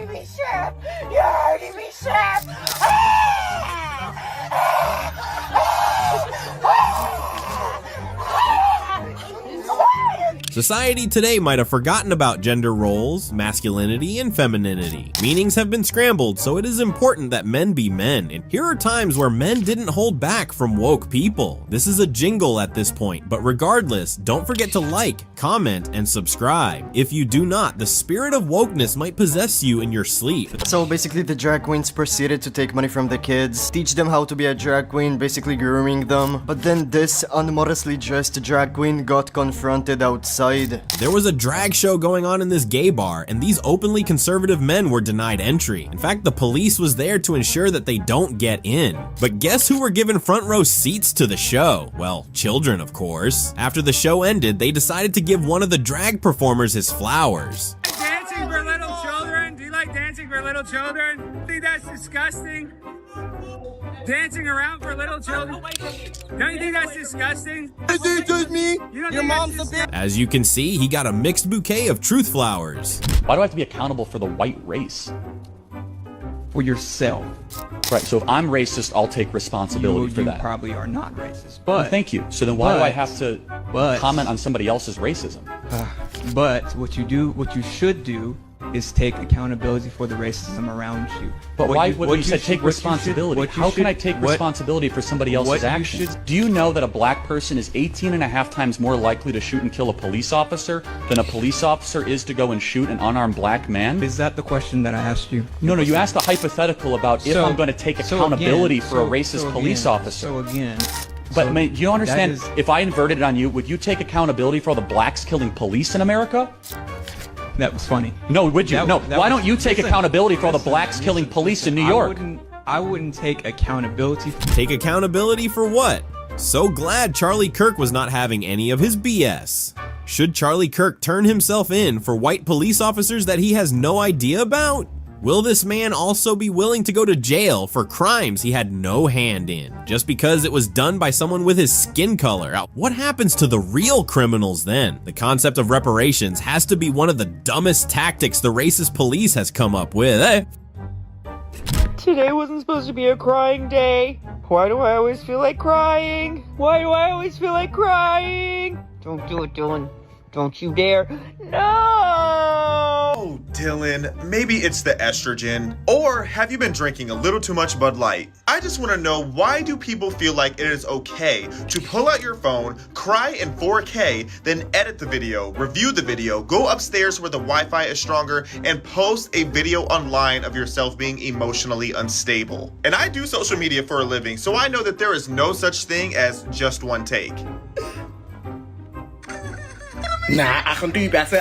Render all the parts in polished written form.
hurting me, Chef! You're hurting me, Chef! Society today might have forgotten about gender roles, masculinity, and femininity. Meanings have been scrambled, so it is important that men be men, and here are times where men didn't hold back from woke people. This is a jingle at this point, but regardless, don't forget to like, comment, and subscribe. If you do not, the spirit of wokeness might possess you in your sleep. So basically the drag queens proceeded to take money from the kids, teach them how to be a drag queen, basically grooming them, but then this unmodestly dressed drag queen got confronted outside. There was a drag show going on in this gay bar, and these openly conservative men were denied entry. In fact, the police was there to ensure that they don't get in. But guess who were given front row seats to the show? Well, children, of course. After the show ended, they decided to give one of the drag performers his flowers. Dancing for little children? Do you like dancing for little children? Think that's disgusting? Dancing around for little children? Don't you think that's disgusting? Your mom's a bitch. As you can see, he got a mixed bouquet of truth flowers. Why do I have to be accountable for the white race? For yourself. Right, so if I'm racist, I'll take responsibility for that. You probably are not racist, Well, but... thank you. So then why do I have to comment on somebody else's racism? But what you should do is take accountability for the racism around you. But why would you say take responsibility? How can I take responsibility for somebody else's actions? Do you know that a black person is 18.5 times more likely to shoot and kill a police officer than a police officer is to go and shoot an unarmed black man? Is that the question that I asked you? No, you asked a hypothetical about if I'm going to take accountability for a racist police officer. So again... But do you understand, if I inverted it on you, would you take accountability for all the blacks killing police in America? That was funny. No, would you? Why don't you take accountability for all the blacks killing police in New York? I wouldn't take accountability. Take accountability for what? So glad Charlie Kirk was not having any of his BS. Should Charlie Kirk turn himself in for white police officers that he has no idea about? Will this man also be willing to go to jail for crimes he had no hand in, just because it was done by someone with his skin color? What happens to the real criminals then? The concept of reparations has to be one of the dumbest tactics the racist police has come up with, eh? Today wasn't supposed to be a crying day. Why do I always feel like crying? Why do I always feel like crying? Don't do it, Dylan. Don't you dare. No! Oh, Dylan, maybe it's the estrogen. Or have you been drinking a little too much Bud Light? I just want to know, why do people feel like it is okay to pull out your phone, cry in 4K, then edit the video, review the video, go upstairs where the Wi-Fi is stronger, and post a video online of yourself being emotionally unstable? And I do social media for a living, so I know that there is no such thing as just one take. Nah, I can do better.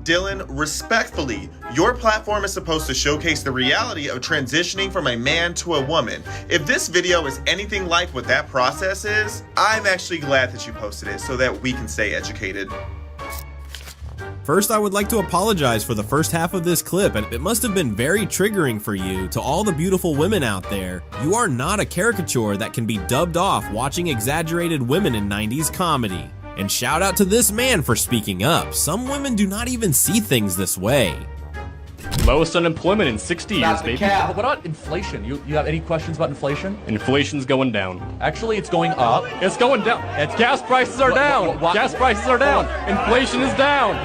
Dylan, respectfully, your platform is supposed to showcase the reality of transitioning from a man to a woman. If this video is anything like what that process is, I'm actually glad that you posted it so that we can stay educated. First, I would like to apologize for the first half of this clip, and it must have been very triggering for you. To all the beautiful women out there, you are not a caricature that can be dubbed off watching exaggerated women in 90s comedy. And shout out to this man for speaking up. Some women do not even see things this way. Lowest unemployment in 60 years, baby. What about inflation? You have any questions about inflation? Inflation's going down. Actually, it's going up. It's going down. Gas prices are down. Gas prices are down. Inflation is down.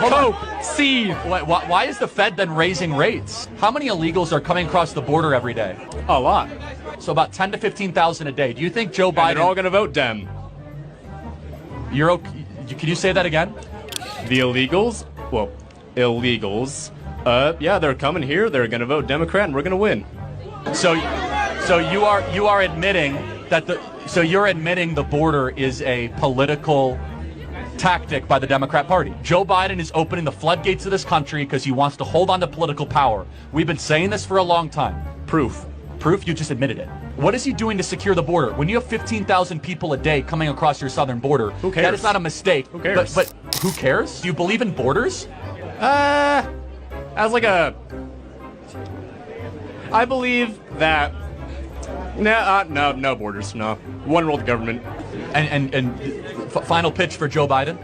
Coke, seed. Why is the Fed then raising rates? How many illegals are coming across the border every day? A lot. So about 10 to 15,000 a day. Do you think Joe Biden... And they're all going to vote Dem. You're okay? Can you say that again? The illegals? Well, illegals. Yeah, they're coming here. They're going to vote Democrat, and we're going to win. So you are admitting that you're admitting the border is a political tactic by the Democrat Party. Joe Biden is opening the floodgates of this country because he wants to hold on to political power. We've been saying this for a long time. Proof. Proof? You just admitted it. What is he doing to secure the border? When you have 15,000 people a day coming across your southern border, who cares? That is not a mistake. Who cares? But who cares? Do you believe in borders? As like a... I believe that... No borders, no. One world government. And Final pitch for Joe Biden?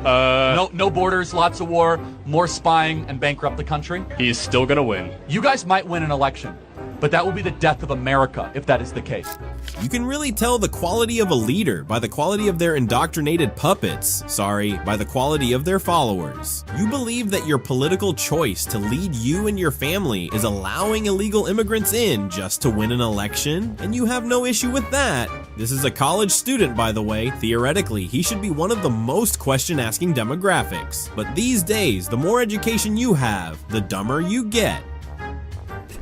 No borders, lots of war, more spying, and bankrupt the country? He's still gonna win. You guys might win an election, but that will be the death of America if that is the case. You can really tell the quality of a leader by the quality of their indoctrinated puppets. Sorry, by the quality of their followers. You believe that your political choice to lead you and your family is allowing illegal immigrants in just to win an election, and you have no issue with that. This is a college student, by the way. Theoretically, he should be one of the most question-asking demographics. But these days, the more education you have, the dumber you get.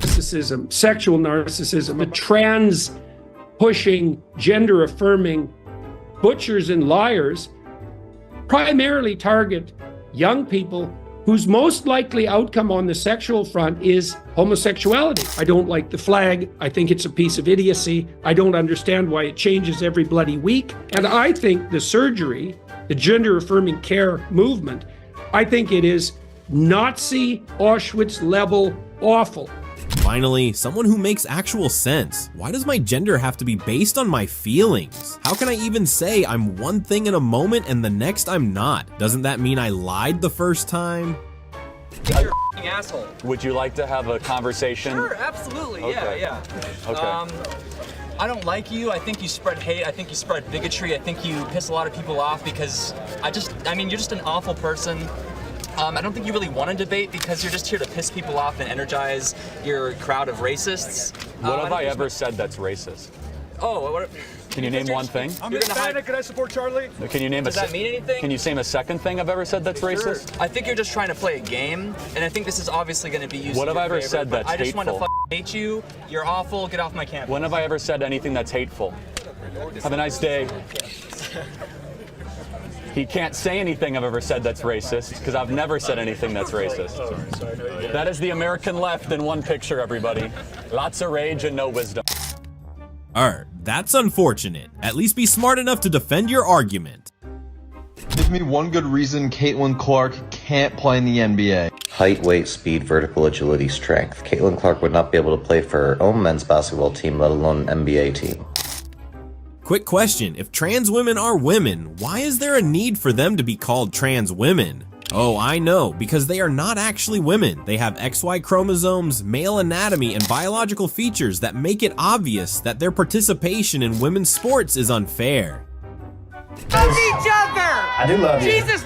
Narcissism, sexual narcissism, the trans-pushing, gender-affirming butchers and liars primarily target young people whose most likely outcome on the sexual front is homosexuality. I don't like the flag. I think it's a piece of idiocy. I don't understand why it changes every bloody week. And I think the surgery, the gender-affirming care movement, I think it is Nazi, Auschwitz level awful. Finally, someone who makes actual sense. Why does my gender have to be based on my feelings? How can I even say I'm one thing in a moment and the next I'm not? Doesn't that mean I lied the first time? You're a f***ing asshole. Would you like to have a conversation? Sure, absolutely, Okay. yeah. Okay. I don't like you. I think you spread hate. I think you spread bigotry. I think you piss a lot of people off because you're just an awful person. I don't think you really want to debate because you're just here to piss people off and energize your crowd of racists. What have I ever said that's racist? Oh, what? Can you name one thing? I'm Hispanic. Can I support Charlie? Can you name Does that mean anything? Can you name a second thing I've ever said that's racist? I think you're just trying to play a game, and I think this is obviously going to be used. What in have I your ever favor, said but that's I just want to hateful? hate you. You're awful. Get off my campus. When have I ever said anything that's hateful? Have a nice day. He can't say anything I've ever said that's racist, because I've never said anything that's racist. That is the American left in one picture, everybody. Lots of rage and no wisdom. That's unfortunate. At least be smart enough to defend your argument. Give me one good reason Caitlin Clark can't play in the NBA. Height, weight, speed, vertical agility, strength. Caitlin Clark would not be able to play for her own men's basketball team, let alone an NBA team. Quick question, if trans women are women, why is there a need for them to be called trans women? Oh, I know, because they are not actually women. They have XY chromosomes, male anatomy, and biological features that make it obvious that their participation in women's sports is unfair. Love each other! I do love you. Jesus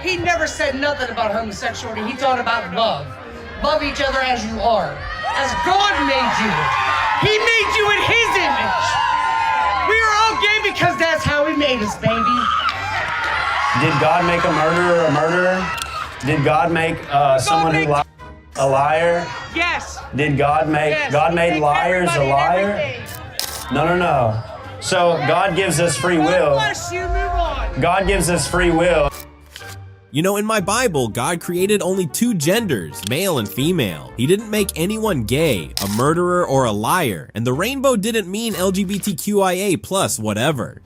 he never said nothing about homosexuality. He taught about love. Love each other as you are. As God made you. He made you in his image. We are all gay because that's how he made us, baby. Did God make a murderer a murderer? Did God make someone who lies a liar? Yes. Did God make God made liars a liar? No. So God gives us free will. Bless you, move on. God gives us free will. You know, in my Bible, God created only two genders, male and female. He didn't make anyone gay, a murderer, or a liar, and the rainbow didn't mean LGBTQIA+ whatever.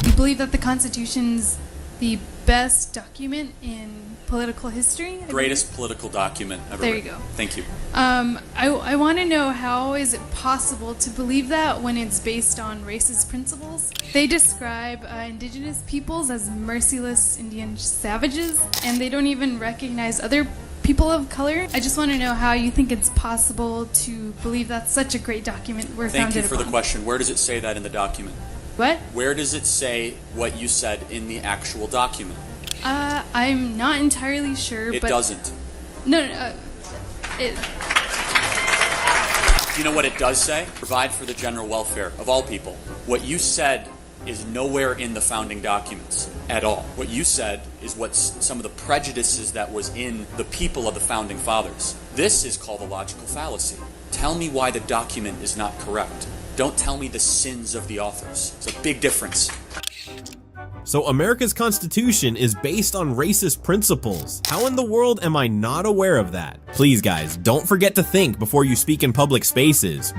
You believe that the Constitution's the best document in political history? Greatest political document ever There you written. go. Thank you. I want to know, how is it possible to believe that when it's based on racist principles? They describe indigenous peoples as merciless Indian savages, and they don't even recognize other people of color. I just want to know how you think it's possible to believe that's such a great document we're Thank founded you for upon. the question. Where does it say that in the document? What? Where does it say what you said in the actual document? I'm not entirely sure, It but... doesn't. No, it... You know what it does say? Provide for the general welfare of all people. What you said is nowhere in the founding documents at all. What you said is what some of the prejudices that was in the people of the founding fathers. This is called a logical fallacy. Tell me why the document is not correct. Don't tell me the sins of the authors. It's a big difference. So America's Constitution is based on racist principles. How in the world am I not aware of that? Please guys, don't forget to think before you speak in public spaces.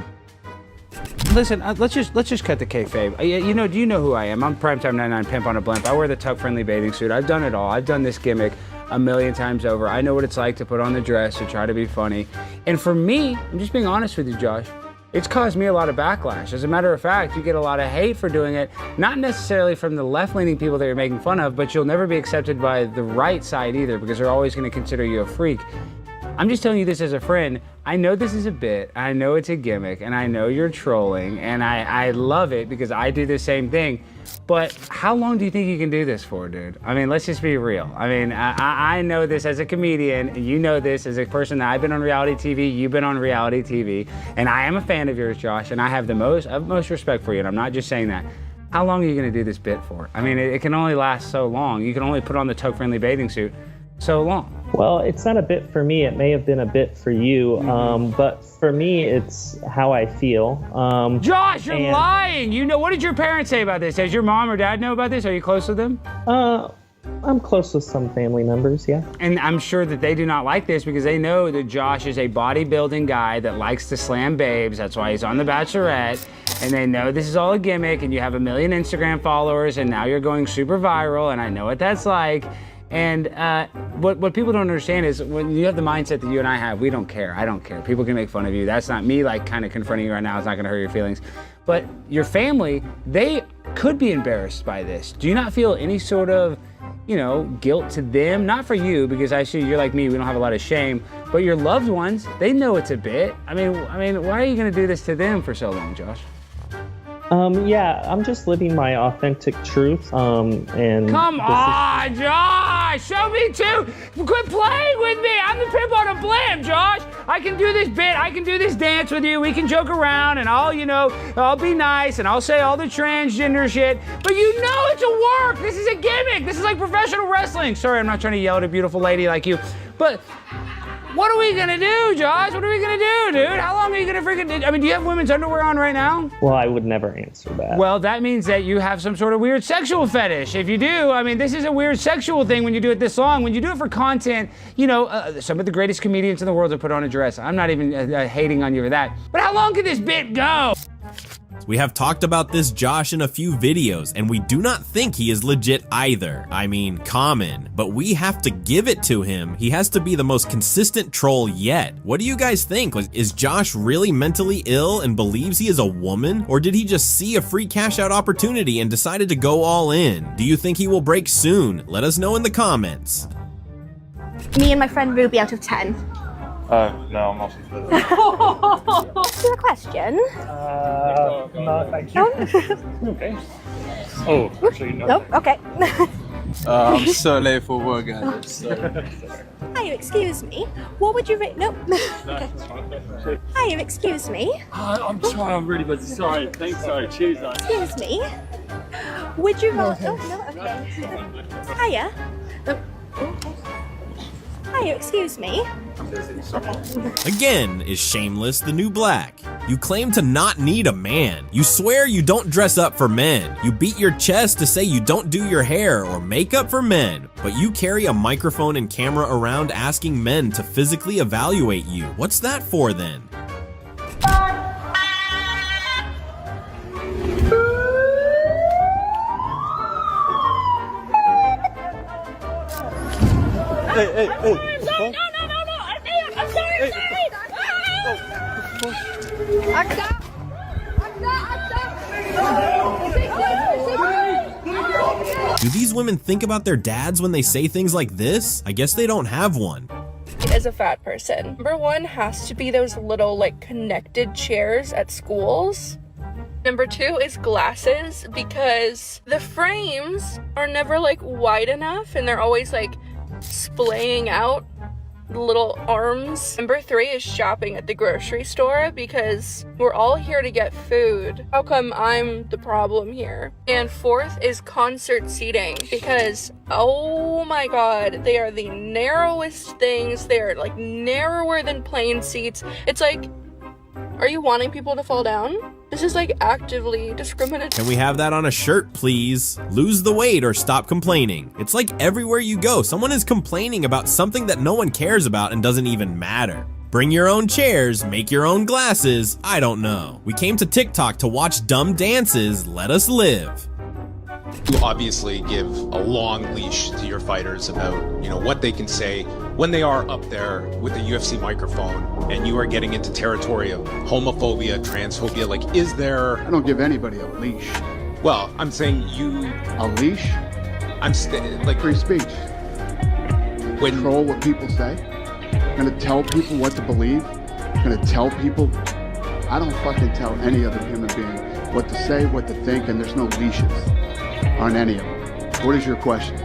Listen, let's just cut the kayfabe. Do you know who I am? I'm Primetime 99 Pimp on a Blimp. I wear the tuck-friendly bathing suit. I've done it all. I've done this gimmick a million times over. I know what it's like to put on the dress, to try to be funny. And for me, I'm just being honest with you, Josh, it's caused me a lot of backlash. As a matter of fact, you get a lot of hate for doing it, not necessarily from the left-leaning people that you're making fun of, but you'll never be accepted by the right side either, because they're always going to consider you a freak. I'm just telling you this as a friend. I know this is a bit, I know it's a gimmick, and I know you're trolling, and I love it because I do the same thing. But how long do you think you can do this for, dude? I mean, let's just be real. I mean, I know this as a comedian, and you know this as a person that I've been on reality TV, you've been on reality TV, and I am a fan of yours, Josh, and I have the utmost respect for you, and I'm not just saying that. How long are you gonna do this bit for? I mean, it can only last so long. You can only put on the tug-friendly bathing suit so long. Well, it's not a bit for me. It may have been a bit for you, but for me, it's how I feel. Josh, you're lying! You know, what did your parents say about this? Does your mom or dad know about this? Are you close with them? I'm close with some family members, yeah. And I'm sure that they do not like this because they know that Josh is a bodybuilding guy that likes to slam babes. That's why he's on The Bachelorette. And they know this is all a gimmick, and you have 1 million Instagram followers, and now you're going super viral, and I know what that's like. And what people don't understand is when you have the mindset that you and I have, we don't care. I don't care. People can make fun of you. That's not me like kind of confronting you right now. It's not going to hurt your feelings. But your family, they could be embarrassed by this. Do you not feel any sort of, you know, guilt to them? Not for you, because I see you're like me. We don't have a lot of shame. But your loved ones, they know it's a bit. I mean, why are you going to do this to them for so long, Josh? Yeah, I'm just living my authentic truth. And come on, Josh, show me too. Quit playing with me. I'm the pimp on a blimp, Josh. I can do this bit. I can do this dance with you. We can joke around, and I'll be nice, and I'll say all the transgender shit. But you know it's a work. This is a gimmick. This is like professional wrestling. Sorry, I'm not trying to yell at a beautiful lady like you, but. What are we gonna do, Josh? What are we gonna do, dude? How long are you gonna freaking... I mean, do you have women's underwear on right now? Well, I would never answer that. Well, that means that you have some sort of weird sexual fetish. If you do, I mean, this is a weird sexual thing when you do it this long. When you do it for content, you know, some of the greatest comedians in the world have put on a dress. I'm not even hating on you for that. But how long can this bit go? We have talked about this Josh in a few videos, and we do not think he is legit either. I mean, common, but we have to give it to him. He has to be the most consistent troll yet. What do you guys think? Like, is Josh really mentally ill and believes he is a woman? Or did he just see a free cash out opportunity and decided to go all in? Do you think he will break soon? Let us know in the comments. Me and my friend Ruby out of 10. No, I'm also for that. Do you have a question? No, thank you. Okay. Oh, actually, no. No? Okay. I'm so late for work, guys. Hiya, excuse me. What would you rate? No. Okay. Hiya, excuse me. I'm trying, I'm really busy. Sorry, thanks, sorry, cheers. Excuse me. Would you rather... Oh, no, okay. Hiya. Hiya, excuse me. Again, is shameless the new black? You claim to not need a man. You swear you don't dress up for men. You beat your chest to say you don't do your hair or makeup for men. But you carry a microphone and camera around asking men to physically evaluate you. What's that for then? Hey. No. I'm sorry. Do these women think about their dads when they say things like this? I guess they don't have one. As a fat person, number one has to be those little like connected chairs at schools. Number two is glasses, because the frames are never like wide enough and they're always like splaying out little arms. Number three is shopping at the grocery store, because we're all here to get food. How come I'm the problem here? And fourth is concert seating, because oh my god, they are the narrowest things. They are like narrower than plane seats. It's like, are you wanting people to fall down? This is like actively discriminatory. Can we have that on a shirt, please? Lose the weight or stop complaining. It's like everywhere you go, someone is complaining about something that no one cares about and doesn't even matter. Bring your own chairs, make your own glasses, I don't know. We came to TikTok to watch dumb dances, let us live. You obviously give a long leash to your fighters about, what they can say, when they are up there with a UFC microphone and you are getting into territory of homophobia, transphobia, like, is there... I don't give anybody a leash. Well, I'm saying you... A leash? I'm like... Free speech. Control what people say. Gonna tell people what to believe. Gonna tell people... I don't fucking tell any other human being what to say, what to think, and there's no leashes on any of them. What is your question?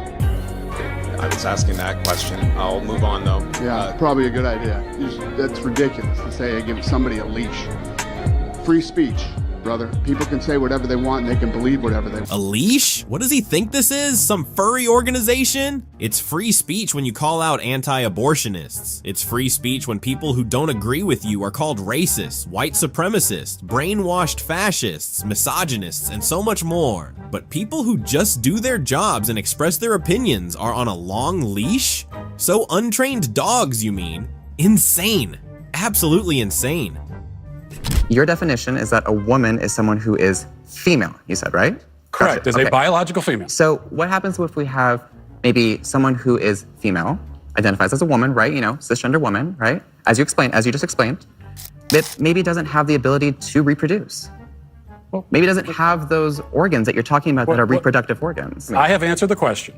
I was asking that question. I'll move on, though. Yeah, probably a good idea. That's ridiculous to say I give somebody a leash. Free speech, brother. People can say whatever they want and they can believe whatever they want. A leash? What does he think this is? Some furry organization? It's free speech when you call out anti-abortionists. It's free speech when people who don't agree with you are called racist, white supremacists, brainwashed fascists, misogynists, and so much more. But people who just do their jobs and express their opinions are on a long leash? So untrained dogs, you mean? Insane. Absolutely insane. Your definition is that a woman is someone who is female, you said, right? Correct, is a biological female. So what happens if we have maybe someone who is female, identifies as a woman, right? You know, cisgender woman, right? As you just explained, that maybe doesn't have the ability to reproduce. Maybe doesn't have those organs that you're talking about that are reproductive organs. I have answered the question.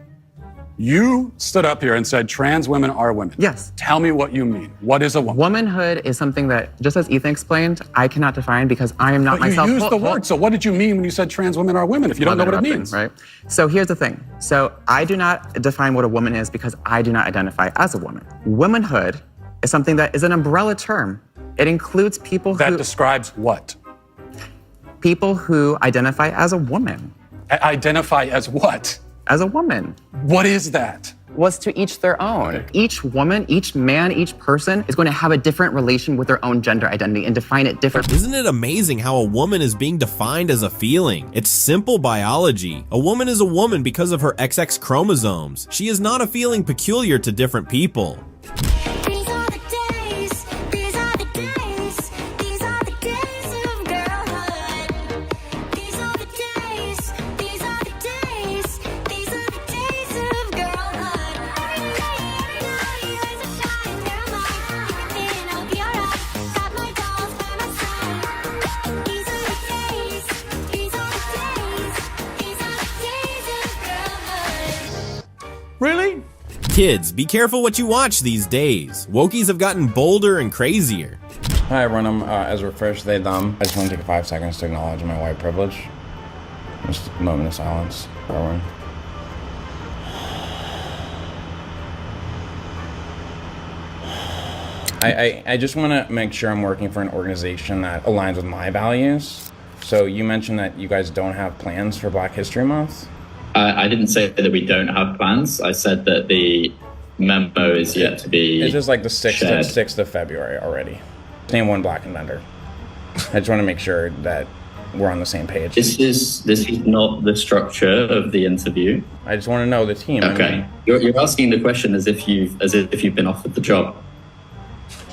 You stood up here and said trans women are women. Yes. Tell me what you mean. What is a woman? Womanhood is something that, just as Ethan explained, I cannot define because I am not myself. You used the word, so what did you mean when you said trans women are women if you don't know what it means? Right. So here's the thing. So I do not define what a woman is because I do not identify as a woman. Womanhood is something that is an umbrella term. It includes people who... That describes what? People who identify as a woman. Identify as what? As a woman. What is that? Was to each their own. Each woman, each man, each person is going to have a different relation with their own gender identity and define it differently. Isn't it amazing how a woman is being defined as a feeling? It's simple biology. A woman is a woman because of her XX chromosomes. She is not a feeling peculiar to different people. Really? Kids, be careful what you watch these days. Wokies have gotten bolder and crazier. Hi everyone, I'm Ezra Fish, they, them. I just want to take 5 seconds to acknowledge my white privilege. Just a moment of silence for everyone. I just want to make sure I'm working for an organization that aligns with my values. So you mentioned that you guys don't have plans for Black History Month? I didn't say that we don't have plans. I said that the memo is yet to be It's just like the shared. 6th of February already. Name one Black inventor. I just want to make sure that we're on the same page. This is not the structure of the interview. I just want to know the team. Okay, I mean, you're asking the question as if you've been offered the job.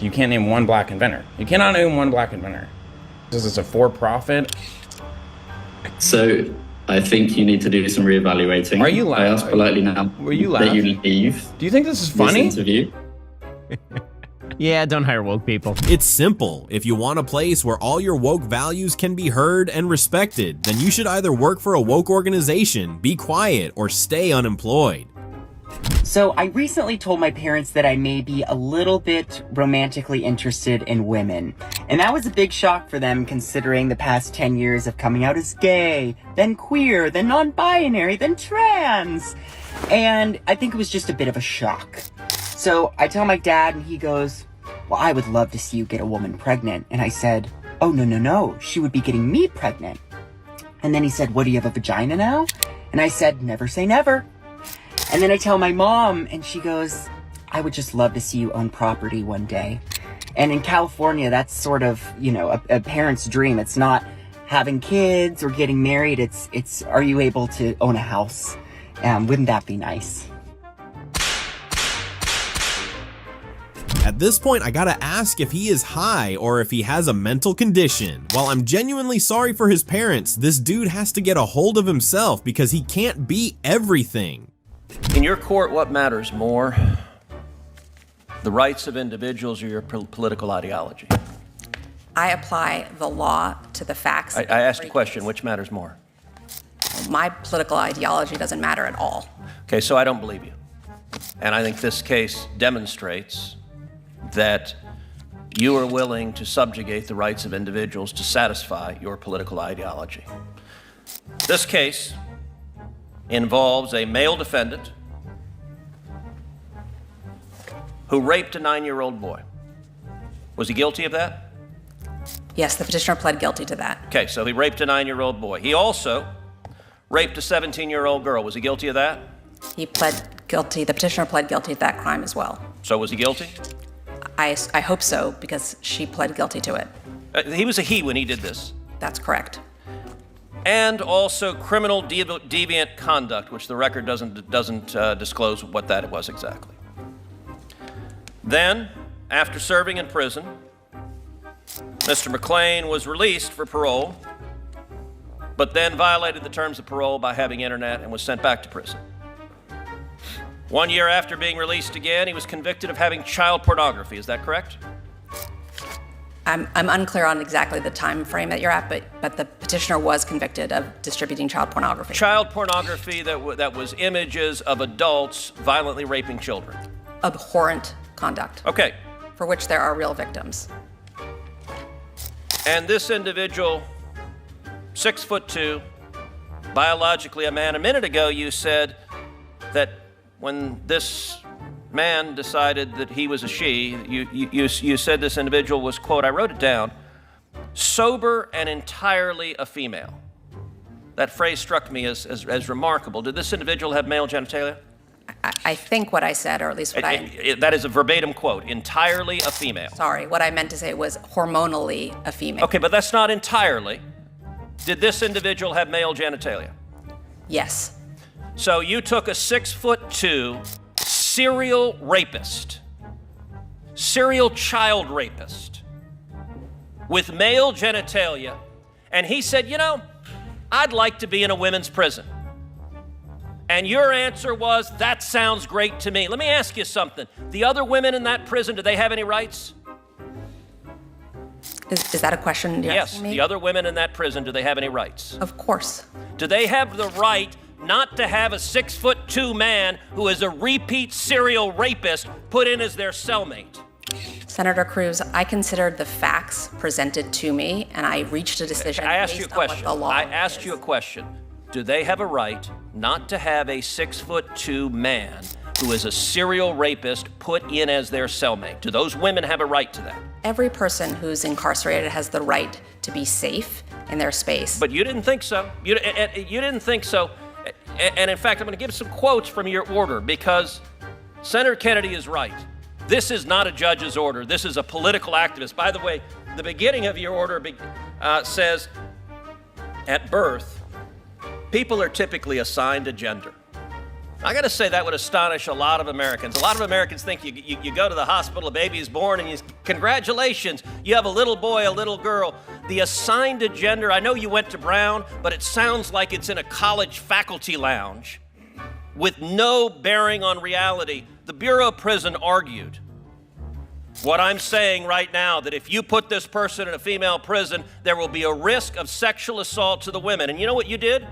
you can't name one Black inventor. You cannot name one Black inventor. This is a for-profit. So I think you need to do some reevaluating. Are you I asked politely now Were you that you laughing? leave. Do you think this is funny? This interview. Yeah, don't hire woke people. It's simple. If you want a place where all your woke values can be heard and respected, then you should either work for a woke organization, be quiet, or stay unemployed. So I recently told my parents that I may be a little bit romantically interested in women. And that was a big shock for them considering the past 10 years of coming out as gay, then queer, then non-binary, then trans. And I think it was just a bit of a shock. So I tell my dad and he goes, well, I would love to see you get a woman pregnant. And I said, oh, no, she would be getting me pregnant. And then he said, what, do you have a vagina now? And I said, never say never. And then I tell my mom and she goes, I would just love to see you own property one day. And in California, that's sort of, you know, a parent's dream. It's not having kids or getting married. It's are you able to own a house? Wouldn't that be nice? At this point, I gotta ask if he is high or if he has a mental condition. While I'm genuinely sorry for his parents, this dude has to get a hold of himself because he can't be everything. In your court, what matters more? The rights of individuals or your political ideology? I apply the law to the facts. I asked a question, which matters more? My political ideology doesn't matter at all. Okay, so I don't believe you. And I think this case demonstrates that you are willing to subjugate the rights of individuals to satisfy your political ideology. This case involves a male defendant who raped a 9-year-old boy. Was he guilty of that? Yes, the petitioner pled guilty to that. Okay, so he raped a 9-year-old boy. He also raped a 17-year-old girl. Was he guilty of that? He pled guilty. The petitioner pled guilty to that crime as well. So was he guilty? I hope so, because she pled guilty to it. He was a he when he did this. That's correct. And also criminal deviant conduct, which the record doesn't disclose what that was exactly. Then, after serving in prison, Mr. McLean was released for parole, but then violated the terms of parole by having internet and was sent back to prison. 1 year after being released again, he was convicted of having child pornography. Is that correct? I'm unclear on exactly the time frame that you're at, but the petitioner was convicted of distributing child pornography. Child pornography that was images of adults violently raping children. Abhorrent conduct. Okay. For which there are real victims. And this individual, 6'2", biologically a man. A minute ago you said that when this man decided that he was a she, you said this individual was, quote, I wrote it down, sober and entirely a female. That phrase struck me as remarkable. Did this individual have male genitalia? I think what I said, or at least what that is a verbatim quote, entirely a female. Sorry, what I meant to say was hormonally a female. Okay, but that's not entirely. Did this individual have male genitalia? Yes. So you took a 6'2" serial rapist, serial child rapist with male genitalia, and he said, you know, I'd like to be in a women's prison. And your answer was, that sounds great to me. Let me ask you something. The other women in that prison, do they have any rights? Is that a question you're asking me? Yes, the other women in that prison, do they have any rights? Of course. Do they have the right not to have a 6'2" man who is a repeat serial rapist put in as their cellmate? Senator Cruz, I considered the facts presented to me, and I reached a decision I asked you a based on what question. the law I asked you a question. Do they have a right not to have a 6'2" man who is a serial rapist put in as their cellmate? Do those women have a right to that? Every person who's incarcerated has the right to be safe in their space. But you didn't think so. You didn't think so. And in fact, I'm going to give some quotes from your order because Senator Kennedy is right. This is not a judge's order. This is a political activist. By the way, the beginning of your order says, at birth, people are typically assigned a gender. I got to say that would astonish a lot of Americans. A lot of Americans think you go to the hospital, a baby is born, and congratulations, you have a little boy, a little girl. The assigned a gender, I know you went to Brown, but it sounds like it's in a college faculty lounge with no bearing on reality. The Bureau of Prison argued what I'm saying right now, that if you put this person in a female prison, there will be a risk of sexual assault to the women. And you know what you did?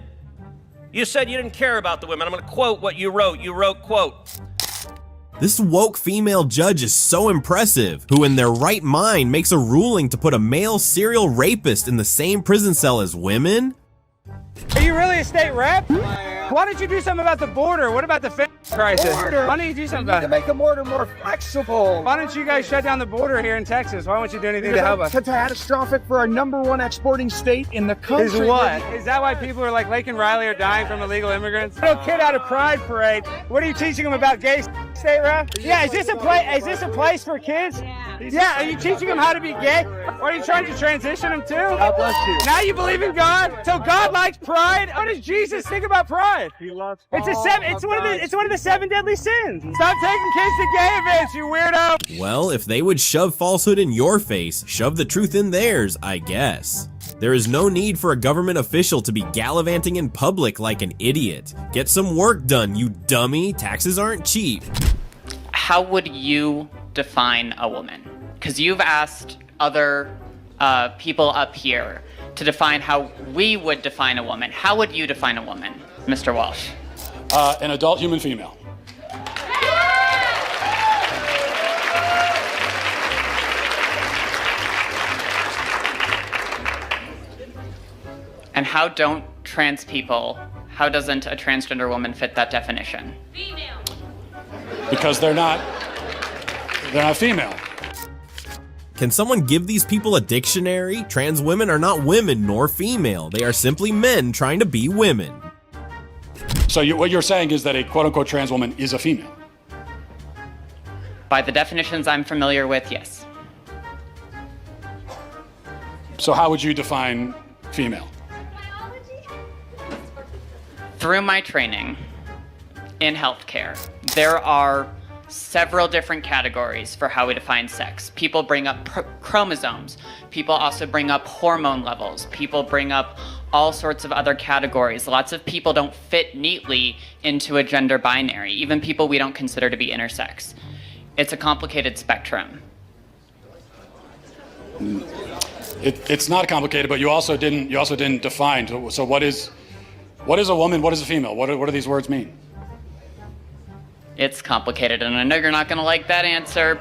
You said you didn't care about the women. I'm going to quote what you wrote. You wrote, quote, This woke female judge is so impressive, who in their right mind makes a ruling to put a male serial rapist in the same prison cell as women? Are you really a state rep? Why don't you do something about the border? What about the family crisis? Why don't you do something about it? To make the border more flexible. Why don't you guys shut down the border here in Texas? Why don't you do anything to help us? It's catastrophic for our #1 exporting state in the country. Is what? Is that why people are like Lake and Riley are dying from illegal immigrants? Little kid out of Pride Parade. What are you teaching them about gay state rep? Yeah, is this a place for kids? Yeah, are you teaching them how to be gay? Or are you trying to transition them too? God bless you. Now you believe in God? So God likes pride? What does Jesus think about pride? He loves It's one of the 7 deadly sins. Stop taking kids to gay events, you weirdo. Well, if they would shove falsehood in your face, shove the truth in theirs, I guess. There is no need for a government official to be gallivanting in public like an idiot. Get some work done, you dummy. Taxes aren't cheap. How would you define a woman? Because you've asked other people up here to define how we would define a woman. How would you define a woman, Mr. Walsh? An adult human female. And how doesn't a transgender woman fit that definition? Female. Because they're not female. Can someone give these people a dictionary? Trans women are not women nor female. They are simply men trying to be women. So what you're saying is that a quote-unquote trans woman is a female? By the definitions I'm familiar with, yes. So how would you define female? Through my training in healthcare, there are several different categories for how we define sex. People bring up chromosomes. People also bring up hormone levels. People bring up all sorts of other categories. Lots of people don't fit neatly into a gender binary, even people we don't consider to be intersex. It's a complicated spectrum. It's not complicated, but you also didn't define. So what is a woman? What is a female? What do these words mean? It's complicated, and I know you're not going to like that answer.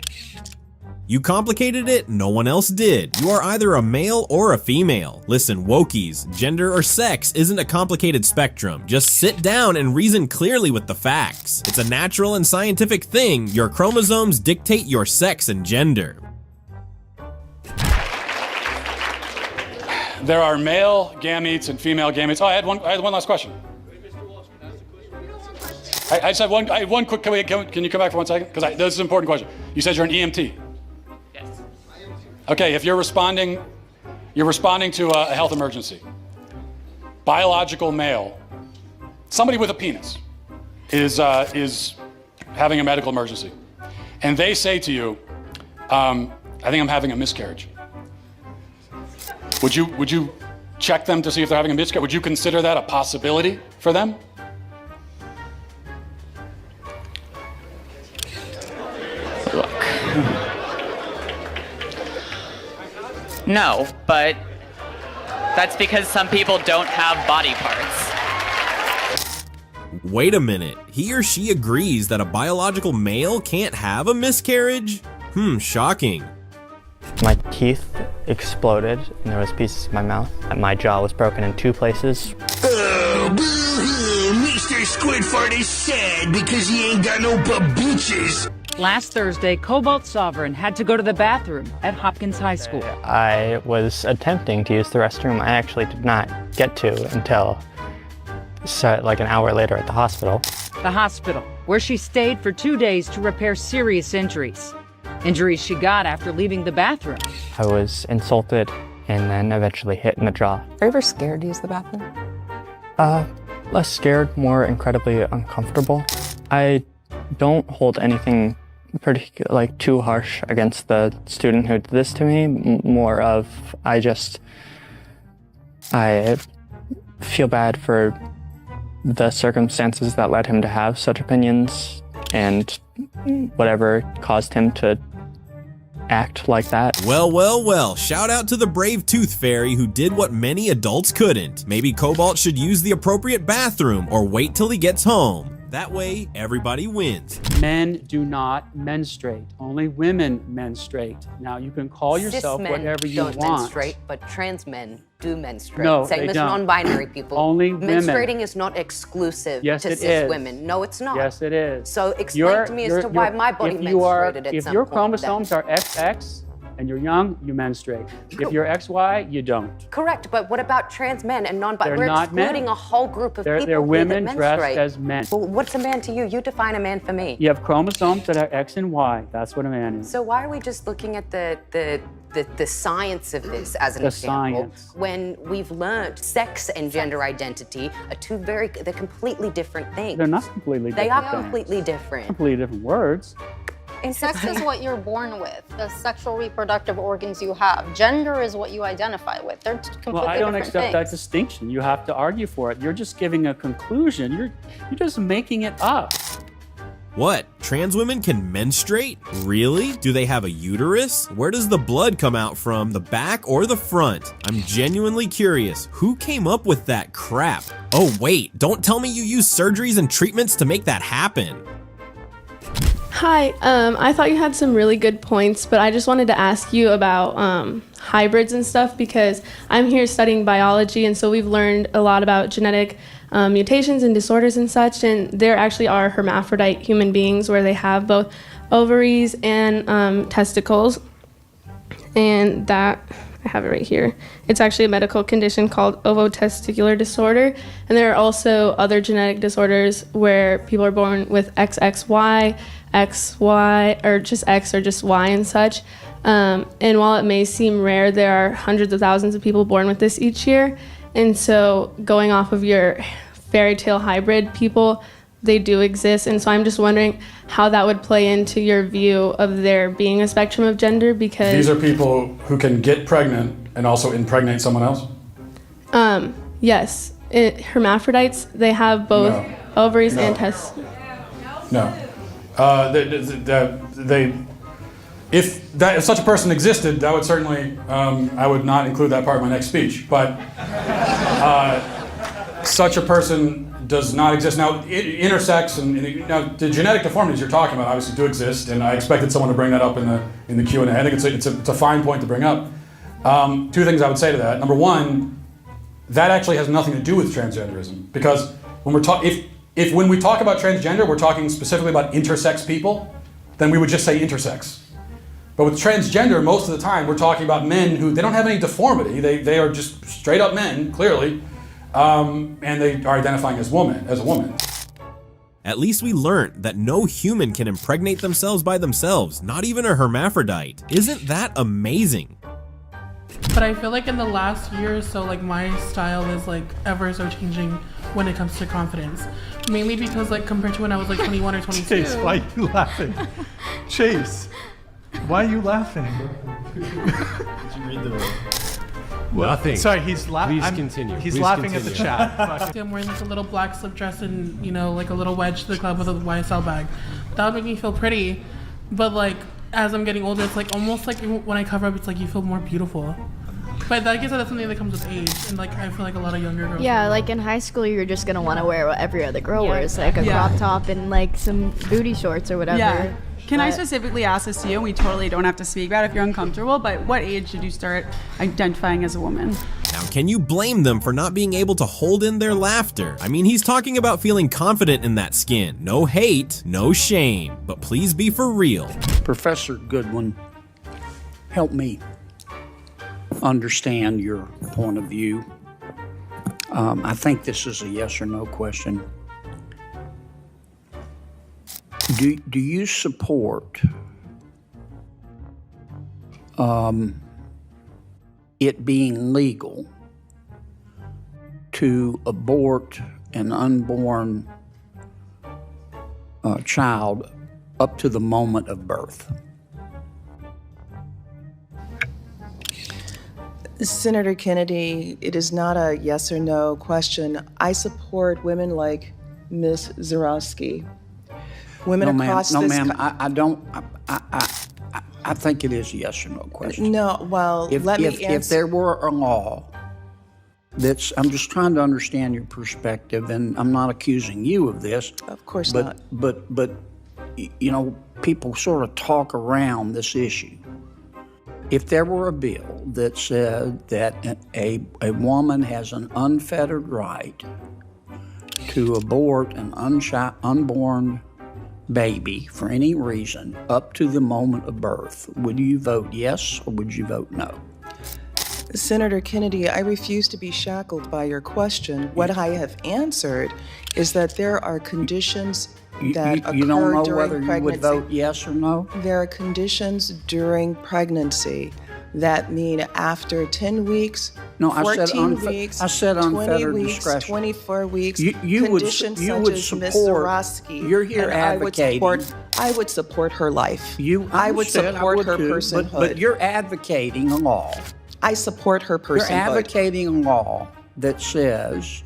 You complicated it, no one else did. You are either a male or a female. Listen, wokies, gender or sex isn't a complicated spectrum. Just sit down and reason clearly with the facts. It's a natural and scientific thing. Your chromosomes dictate your sex and gender. There are male gametes and female gametes. Oh, I had one last question. I just have one quick. Can you come back for 1 second? Because this is an important question. You said you're an EMT. Yes. Okay, if you're responding to a health emergency. Biological male, somebody with a penis, is having a medical emergency, and they say to you, "I think I'm having a miscarriage." Would you check them to see if they're having a miscarriage? Would you consider that a possibility for them? No, but that's because some people don't have body parts. Wait a minute, he or she agrees that a biological male can't have a miscarriage? Shocking. My teeth exploded and there was pieces in my mouth. My jaw was broken in 2 places. Oh, boo-hoo! Mr. Squidfart is sad because he ain't got no babuches. Last Thursday, Cobalt Sovereign had to go to the bathroom at Hopkins High School. I was attempting to use the restroom. I actually did not get to until like an hour later at the hospital. The hospital, where she stayed for 2 days to repair serious injuries. Injuries she got after leaving the bathroom. I was insulted and then eventually hit in the jaw. Are you ever scared to use the bathroom? Less scared, more incredibly uncomfortable. I don't hold anything too harsh against the student who did this to me. More of I feel bad for the circumstances that led him to have such opinions and whatever caused him to act like that. Well, shout out to the brave tooth fairy who did what many adults couldn't. Maybe Cobalt should use the appropriate bathroom or wait till he gets home. That way, everybody wins. Men do not menstruate. Only women menstruate. Now, you can call yourself whatever you want. Cis men don't menstruate, but trans men do menstruate. No, Same they as don't. non-binary people. Only women. Menstruating is not exclusive Yes, to it cis is. women. No, it's not. Yes, it is. So explain to me as to why my body if menstruated at If some your point chromosomes then. are XX and you're young, you menstruate. If you're XY, you don't. Correct, but what about trans men and non-binary? They're We're not men. excluding a whole group of people They're women that dressed menstruate. as men. Well, what's a man to you? You define a man for me. You have chromosomes that are X and Y. That's what a man is. So why are we just looking at the science of this as an The example science. when we've learned sex and gender identity are they're completely different things. They're not completely different. They are things. completely different. Completely different words. Sex is what you're born with, the sexual reproductive organs you have. Gender is what you identify with. They're completely Well, I don't different accept that things. distinction. You have to argue for it. You're just giving a conclusion. You're just making it up. What? Trans women can menstruate? Really? Do they have a uterus? Where does the blood come out from, the back or the front? I'm genuinely curious. Who came up with that crap? Oh wait, don't tell me you use surgeries and treatments to make that happen. Hi, I thought you had some really good points, but I just wanted to ask you about hybrids and stuff because I'm here studying biology, and so we've learned a lot about genetic mutations and disorders and such, and there actually are hermaphrodite human beings where they have both ovaries and testicles, and that, I have it right here. It's actually a medical condition called ovotesticular disorder, and there are also other genetic disorders where people are born with XXY, XY, or just X or just Y and such. And while it may seem rare, there are hundreds of thousands of people born with this each year. And so going off of your fairy tale hybrid people, they do exist. And so I'm just wondering how that would play into your view of there being a spectrum of gender, because These are people who can get pregnant and also impregnate someone else? Yes. Hermaphrodites, they have both ovaries and testicles. No. If such a person existed, that would certainly, I would not include that part of my next speech. But such a person does not exist. Now, intersex and now the genetic deformities you're talking about obviously do exist, and I expected someone to bring that up in the Q&A. I think it's a fine point to bring up. Two things I would say to that. Number one, that actually has nothing to do with transgenderism, because when when we talk about transgender, we're talking specifically about intersex people, then we would just say intersex. But with transgender, most of the time, we're talking about men who, they don't have any deformity. They are just straight up men, clearly, and they are identifying as a woman. At least we learned that no human can impregnate themselves by themselves, not even a hermaphrodite. Isn't that amazing? But I feel like in the last year or so, like my style is like ever so changing when it comes to confidence. Mainly because like compared to when I was like 21 or 22. Chase, why are you laughing? Chase, why are you laughing? Did you read the Nothing. Sorry, he's laughing. Please continue. He's Please laughing continue. at the chat. I'm wearing like a little black slip dress and, you know, like a little wedge to the club with a YSL bag. That would make me feel pretty. But like, as I'm getting older, it's like almost like when I cover up, it's like you feel more beautiful. But I guess that's something that comes with age, and like I feel like a lot of younger girls. Yeah, like in high school, you're just gonna want to wear what every other girl wears, like a crop top and like some booty shorts or whatever. Yeah. Can I specifically ask this to you? We totally don't have to speak about it if you're uncomfortable, but what age did you start identifying as a woman? Now, can you blame them for not being able to hold in their laughter? I mean, he's talking about feeling confident in that skin. No hate, no shame, but please be for real. Professor Goodwin, help me understand your point of view. I think this is a yes or no question. Do you support it being legal to abort an unborn child up to the moment of birth? Senator Kennedy, it is not a yes or no question. I support women like Ms. Zarowski. Women across this... No, ma'am, I don't... I think it is a yes or no question. No, well, let me answer. If there were a law that's... I'm just trying to understand your perspective, and I'm not accusing you of this. Of course not. But, you know, people sort of talk around this issue. If there were a bill that said that a woman has an unfettered right to abort an unborn baby for any reason up to the moment of birth, would you vote yes or would you vote no? Senator Kennedy, I refuse to be shackled by your question. What I have answered is that there are conditions that occur you don't know during whether pregnancy. You would vote yes or no? There are conditions during pregnancy that mean after 10 weeks, no, 14 weeks, I said 20 weeks, discretion. 24 weeks, you would conditions support, such as Ms. Zarowski. You're here advocating. I would support her life. I would support her personhood. But you're advocating a law. I support her personhood. You're advocating a law that says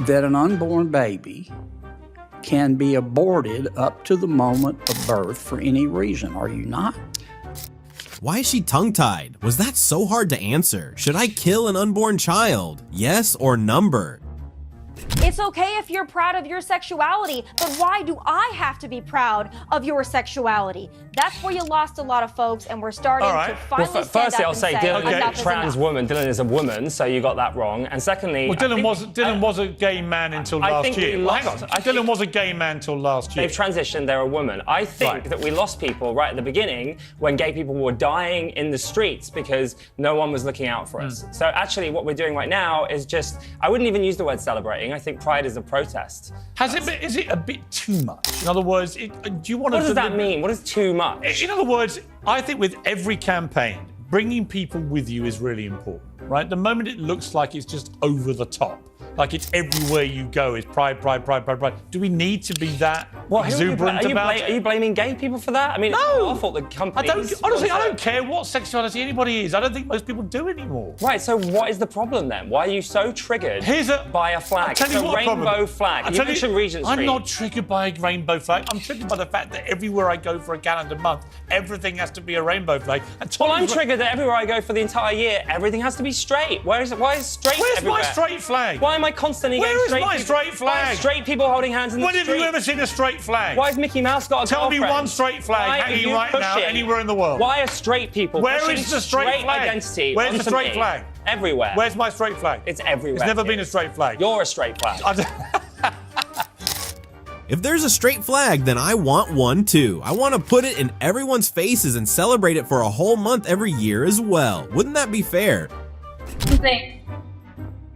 that an unborn baby can be aborted up to the moment of birth for any reason, are you not? Why is she tongue-tied? Was that so hard to answer? Should I kill an unborn child? Yes or number? It's okay if you're proud of your sexuality, but why do I have to be proud of your sexuality? That's where you lost a lot of folks, and we're starting to finally stand firstly, up I'll and say say, Dylan is enough a is trans enough. woman. Dylan is a woman, so you got that wrong. And secondly, Well, Dylan was a gay man until I last think year. we Well, hang lost- on. Dylan was a gay man until last year. they've transitioned, they're a woman. I think that we lost people right at the beginning when gay people were dying in the streets because no one was looking out for us. So actually what we're doing right now is just, I wouldn't even use the word celebrating. I think pride is a protest. Is it a bit too much? In other words, do you want to... What does that mean? What is too much? In other words, I think with every campaign, bringing people with you is really important, right? The moment it looks like it's just over the top, like it's everywhere you go, it's pride, pride, pride, pride, pride. Do we need to be that exuberant about it? Are you blaming gay people for that? I mean, it's No. our fault the companies... Honestly, I don't care what sexuality anybody is. I don't think most people do anymore. Right, so what is the problem then? Why are you so triggered by a flag? I'll tell It's you a what rainbow problem. flag. I'll You tell mentioned Regent Street. I'm not triggered by a rainbow flag. I'm triggered by the fact that everywhere I go for a calendar month, everything has to be a rainbow flag. And Well, I'm triggered that everywhere I go for the entire year, everything has to be straight. Why is straight Where's everywhere? my straight flag? Why am I constantly Where getting is straight my people? straight flag? Why are straight people holding hands in the When street? have you ever seen a straight flag? Why has Mickey Mouse got a Tell me girlfriend? one straight flag Why are hanging you right now pushing- anywhere in the world. Why are straight people Where pushing is the straight flag? identity Where's the onto straight me? flag? Everywhere. Where's my straight flag? It's everywhere. It's never been a straight flag. You're a straight flag. If there's a straight flag, then I want one too. I want to put it in everyone's faces and celebrate it for a whole month every year as well. Wouldn't that be fair? Something.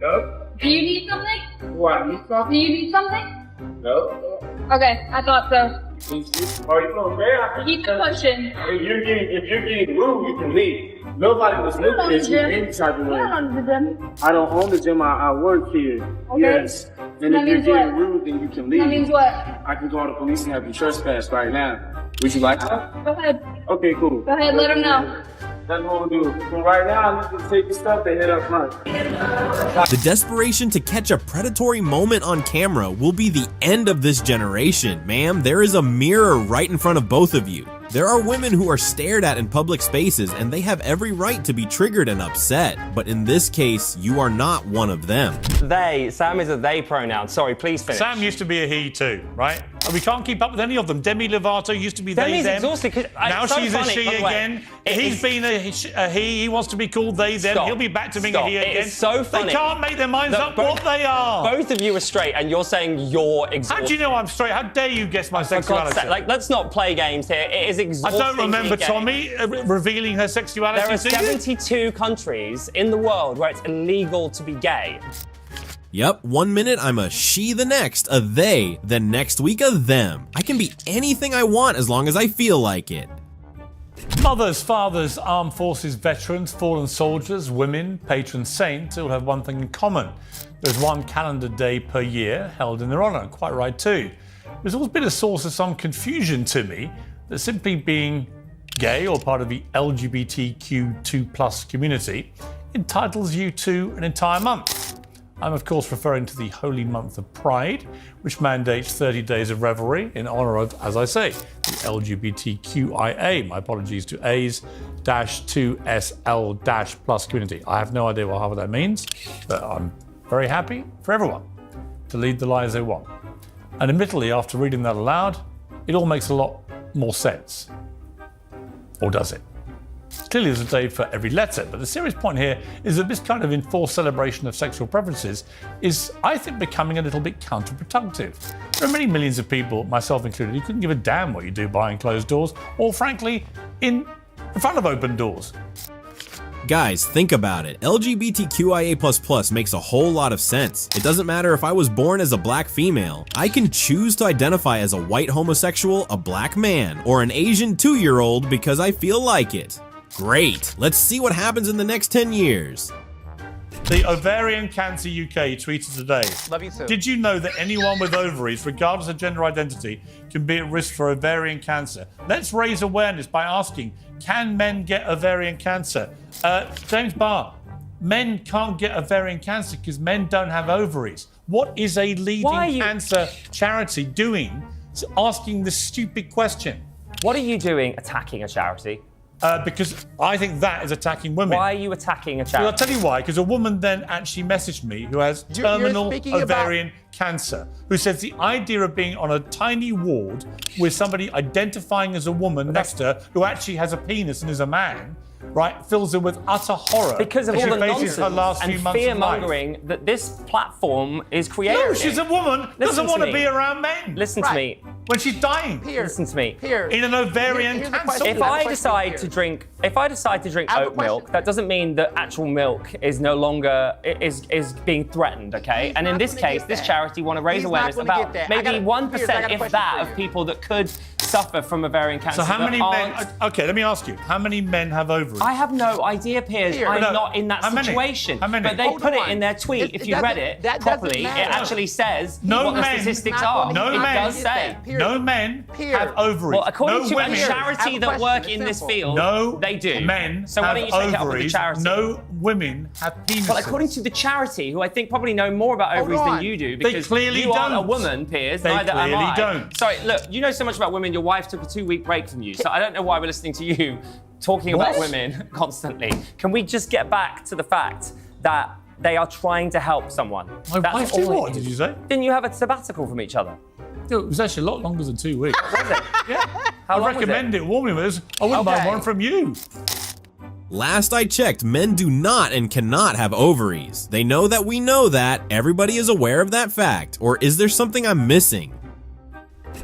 No. Do you need something? What? Need something? Do you need something? No. Okay, I thought so. Are you doing bad? Keep pushing. If you're getting rude, you can leave. Nobody was looking at you any type of way. I don't own the gym. I don't own the gym. I work here. Okay. Yes. And That if you're means getting what? rude, then you can leave. That means what? I can call the police and have you trespass right now. Would you like that? Go ahead. Okay, cool. Go ahead, let them know. That's what we'll do. So right now, you can take your stuff and head up front. The desperation to catch a predatory moment on camera will be the end of this generation. Ma'am, there is a mirror right in front of both of you. There are women who are stared at in public spaces and they have every right to be triggered and upset. But in this case, you are not one of them. They. Sam is a they pronoun. Sorry, please finish. Sam used to be a he too, right? And we can't keep up with any of them. Demi Lovato used to be Demi's they, them. exhausted, 'cause Now it's so she's funny, a she by the way. again. It He's is- been a he. He wants to be called they, them. Stop. He'll be back to being Stop. a he It again. is so funny. They can't make their minds that up what they are. Both of you are straight, and you're saying you're exhausted. How do you know I'm straight? How dare you guess my For God's sexuality? sake, like, let's not play games here. It is I exhausting. don't remember to be gay. Tommy revealing her sexuality There are to you. 72 countries in the world where it's illegal to be gay. Yep, 1 minute I'm a she, the next a they, then next week a them. I can be anything I want as long as I feel like it. Mothers, fathers, armed forces veterans, fallen soldiers, women, patron saints all have one thing in common. There's one calendar day per year held in their honour. Quite right too. There's always been a source of some confusion to me that simply being gay or part of the LGBTQ2+ community entitles you to an entire month. I'm of course referring to the holy month of Pride, which mandates 30 days of revelry in honour of, as I say, the LGBTQIA, my apologies to A's, -2SL+ community. I have no idea what half of that means, but I'm very happy for everyone to lead the lives they want. And admittedly, after reading that aloud, it all makes a lot more sense. Or does it? Clearly there's a day for every letter, but the serious point here is that this kind of enforced celebration of sexual preferences is, I think, becoming a little bit counterproductive. There are many millions of people, myself included, who couldn't give a damn what you do behind closed doors, or frankly, in front of open doors. Guys, think about it. LGBTQIA++ makes a whole lot of sense. It doesn't matter if I was born as a black female. I can choose to identify as a white homosexual, a black man, or an Asian 2-year-old because I feel like it. Great. Let's see what happens in the next 10 years. The Ovarian Cancer UK tweeted today. Love you too. Did you know that anyone with ovaries, regardless of gender identity, can be at risk for ovarian cancer? Let's raise awareness by asking, can men get ovarian cancer? James Barr, men can't get ovarian cancer because men don't have ovaries. What is a leading cancer charity doing asking this stupid question? What are you doing attacking a charity? Because I think that is attacking women. Why are you attacking a charity? Well, I'll tell you why. Because a woman then actually messaged me who has terminal ovarian cancer, who says the idea of being on a tiny ward with somebody identifying as a woman next to her who actually has a penis and is a man, right, fills her with utter horror. Because of all the nonsense her last few and months fear-mongering that this platform is creating. No, she's a woman, doesn't want to be around men. Listen to me. When she's dying. Listen to me. In an ovarian cancer. If I decide to drink oat milk, that doesn't mean that actual milk is no longer is being threatened, okay? And in this case, this charity want to raise awareness about maybe 1%, if that, of people that could suffer from ovarian cancer. So how many men? Okay, let me ask you. How many men have ovaries? I have no idea, Piers. I'm not in that situation. How many? But they put it in their tweet. If you read it properly, it actually says what the statistics are. It does say. No men have ovaries. Well, according to a charity that work in this field, they do. Men so why don't you take it up with the charity? No women have penises. Well, according to the charity, who I think probably know more about ovaries than you do, because you aren't a woman, Piers, neither am I. Don't. Sorry, look, you know so much about women, your wife took a 2-week break from you, so I don't know why we're listening to you talking about women constantly. Can we just get back to the fact that they are trying to help someone? My wife did what, did you say? Didn't you have a sabbatical from each other? It was actually a lot longer than 2 weeks. Was it? Yeah. How I long was recommend it warmly with this. I wouldn't mind one from you. Last I checked, men do not and cannot have ovaries. They know that we know that. Everybody is aware of that fact. Or is there something I'm missing?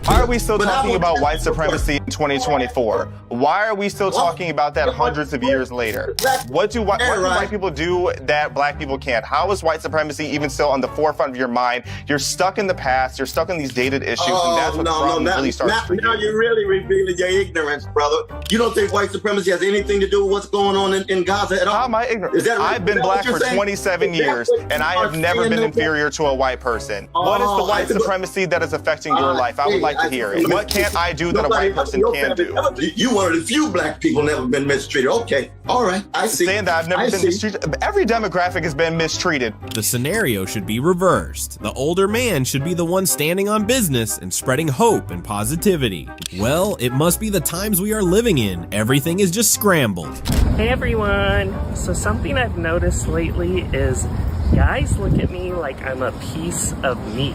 Why are we still talking about white supremacy in 2024? Why are we still talking about that hundreds of years later? What do white people do that black people can't? How is white supremacy even still on the forefront of your mind? You're stuck in the past, you're stuck in these dated issues, and that's what the problem really starts for you. Now you're really revealing your ignorance, brother. You don't think white supremacy has anything to do with what's going on in Gaza at all? How am I ignorant? I've been black for 27 years, and I have never been inferior to a white person. What is the white supremacy that is affecting your life? I would like to hear it. What can't I do that a white person can do? You one of the few black people never been mistreated. Okay, all right, I see. Saying that I've never been mistreated. Every demographic has been mistreated. The scenario should be reversed. The older man should be the one standing on business and spreading hope and positivity. Well, it must be the times we are living in. Everything is just scrambled. Hey everyone! So something I've noticed lately is guys look at me like I'm a piece of meat.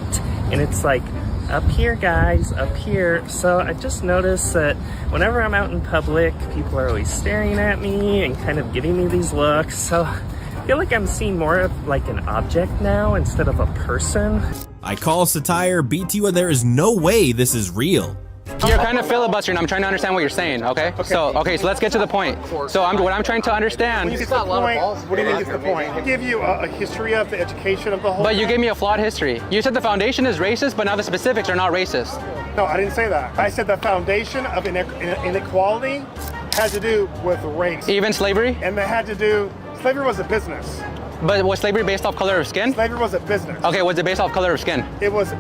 And it's like, up here guys, up here. So I just noticed that whenever I'm out in public, people are always staring at me and kind of giving me these looks. So I feel like I'm seen more of like an object now instead of a person. I call satire BT. There is no way this is real. You're kind of filibustering. I'm trying to understand what you're saying, okay? So let's get to the point. So what I'm trying to understand. What do you mean it's the point? I give you a history of the education of the whole. But you gave me a flawed history. You said the foundation is racist, but now the specifics are not racist. No, I didn't say that. I said the foundation of inequality had to do with race. Even slavery? And they had to do, slavery was a business. But was slavery based off color of skin? Slavery was a business. Okay, was it based off color of skin? It was.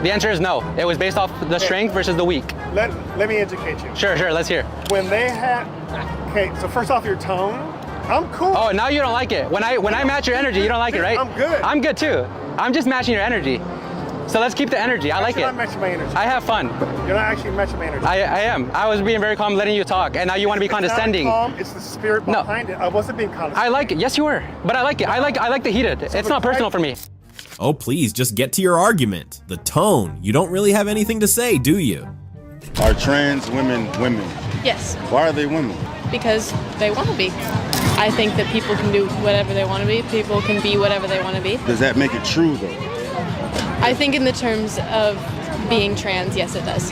The answer is no. It was based off the strength versus the weak. Let me educate you. Sure, let's hear. When they had, okay, so first off, your tone, I'm cool. Oh, now you don't like it. When I match your energy, you don't like it, right? I'm good. I'm good too. I'm just matching your energy. So let's keep the energy. I like it. You're not matching my energy. I have fun. You're not actually matching my energy. I am. I was being very calm, letting you talk, and now you want to be condescending. It's not calm, it's the spirit behind it. I wasn't being condescending. I like it. Yes, you were. But I like it. I like the heated. It's not personal for me. Oh, please, just get to your argument. The tone. You don't really have anything to say, do you? Are trans women women? Yes. Why are they women? Because they want to be. I think that people can do whatever they want to be. People can be whatever they want to be. Does that make it true, though? I think in the terms of being trans, yes, it does.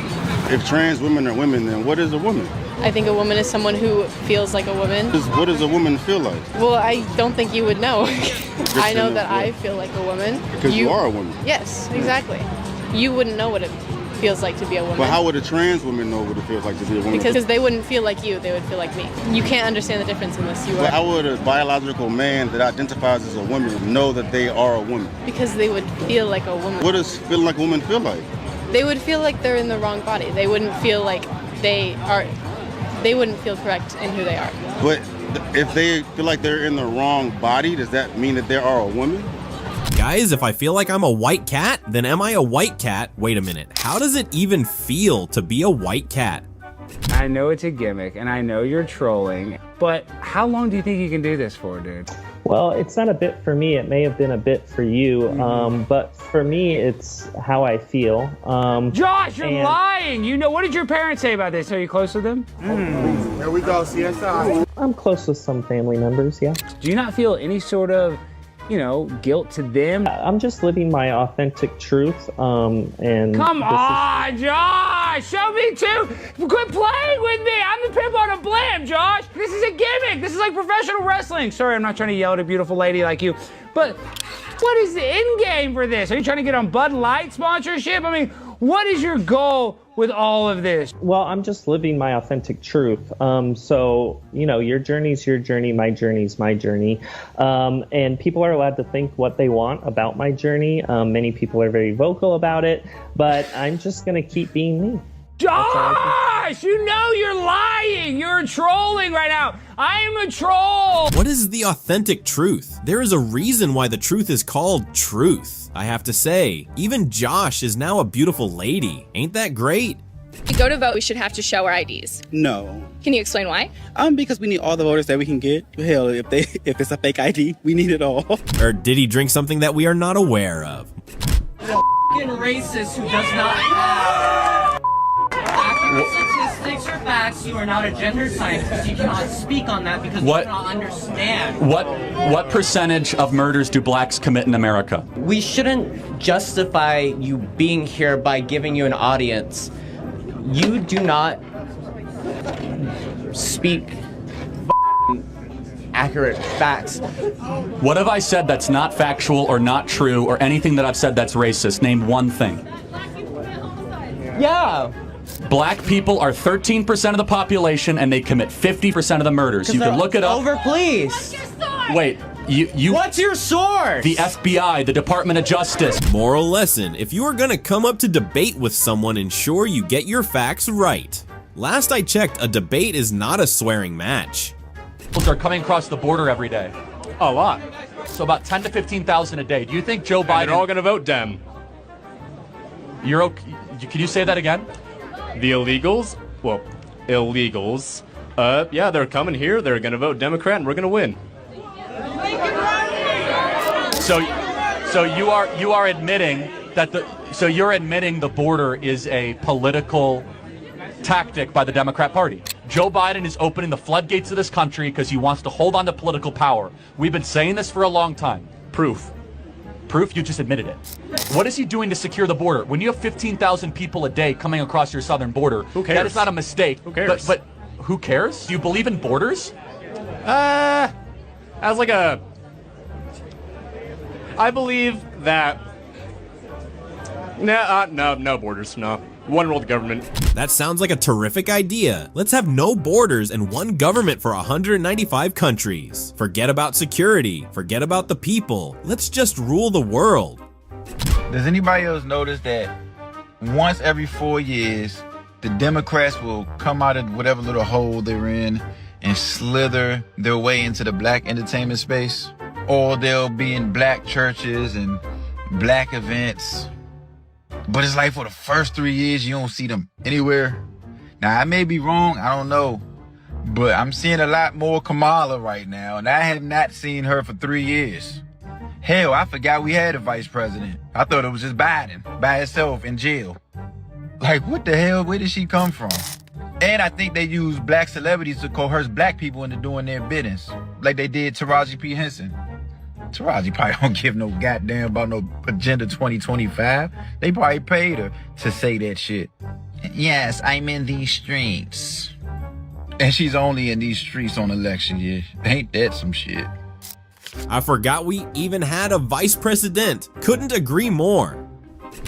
If trans women are women, then what is a woman? I think a woman is someone who feels like a woman. What does a woman feel like? Well, I don't think you would know. I know that I feel like a woman. Because you are a woman. Yes, exactly. You wouldn't know what it feels like to be a woman. But how would a trans woman know what it feels like to be a woman? Because they wouldn't feel like you, they would feel like me. You can't understand the difference unless you are. But how would a biological man that identifies as a woman know that they are a woman? Because they would feel like a woman. What does feeling like a woman feel like? They would feel like they're in the wrong body. They wouldn't feel like they are they wouldn't feel correct in who they are. But if they feel like they're in the wrong body, does that mean that they are a woman? Guys, if I feel like I'm a white cat, then am I a white cat? Wait a minute, how does it even feel to be a white cat? I know it's a gimmick, and I know you're trolling, but how long do you think you can do this for, dude? Well, it's not a bit for me. It may have been a bit for you, but for me, it's how I feel. Josh, you're lying! You know, what did your parents say about this? Are you close with them? Here we go, CSI. I'm close with some family members, yeah. Do you not feel any sort of, guilt to them? I'm just living my authentic truth, and... Come on, Josh! Show me too! Quit playing with me! I'm the pimp on a blimp, Josh! This is a gimmick! This is like professional wrestling! Sorry, I'm not trying to yell at a beautiful lady like you, but what is the end game for this? Are you trying to get on Bud Light sponsorship? I mean, what is your goal with all of this? Well, I'm just living my authentic truth. So, your journey's your journey, my journey's my journey. And people are allowed to think what they want about my journey. Many people are very vocal about it, but I'm just going to keep being me. Josh, you know you're lying. You're trolling right now. I am a troll. What is the authentic truth? There is a reason why the truth is called truth. I have to say, even Josh is now a beautiful lady. Ain't that great? If we go to vote, we should have to show our IDs. No. Can you explain why? Because we need all the voters that we can get. Hell, if it's a fake ID, we need it all. Or did he drink something that we are not aware of? The racist who does not have accurate statistics or facts. You are not a gender scientist. You cannot speak on that because you cannot understand. What percentage of murders do blacks commit in America? We shouldn't justify you being here by giving you an audience. You do not speak accurate facts. What have I said that's not factual or not true or anything that I've said that's racist? Name one thing. Yeah. Black people are 13% of the population and they commit 50% of the murders. You can look it up. Overpoliced. Wait, you. What's your source? The FBI, the Department of Justice. Moral lesson, if you are gonna come up to debate with someone, ensure you get your facts right. Last I checked, a debate is not a swearing match. Are coming across the border every day. A lot. So about 10 to 15,000 a day. Do you think Joe Biden... And they're all gonna vote Dem. You're okay? Can you say that again? The illegals? Well, illegals. Yeah, they're coming here. They're gonna vote Democrat, and we're gonna win. So you are admitting that you're admitting the border is a political tactic by the Democrat Party. Joe Biden is opening the floodgates of this country because he wants to hold on to political power. We've been saying this for a long time. Proof? You just admitted it. What is he doing to secure the border? When you have 15,000 people a day coming across your southern border, who cares? That is not a mistake. Who cares? But who cares? Do you believe in borders? I believe that... No borders, no. One world government. That sounds like a terrific idea. Let's have no borders and one government for 195 countries. Forget about security. Forget about the people. Let's just rule the world. Does anybody else notice that once every 4 years, the Democrats will come out of whatever little hole they're in and slither their way into the black entertainment space? Or they'll be in black churches and black events. But it's like for the first 3 years, you don't see them anywhere. Now, I may be wrong, I don't know. But I'm seeing a lot more Kamala right now, and I have not seen her for 3 years. Hell, I forgot we had a vice president. I thought it was just Biden, by herself in jail. Like, what the hell? Where did she come from? And I think they use black celebrities to coerce black people into doing their business, like they did Taraji P. Henson. Taraji probably don't give no goddamn about no Agenda 2025. They probably paid her to say that shit. Yes, I'm in these streets. And she's only in these streets on election year. Ain't that some shit? I forgot we even had a vice president. Couldn't agree more.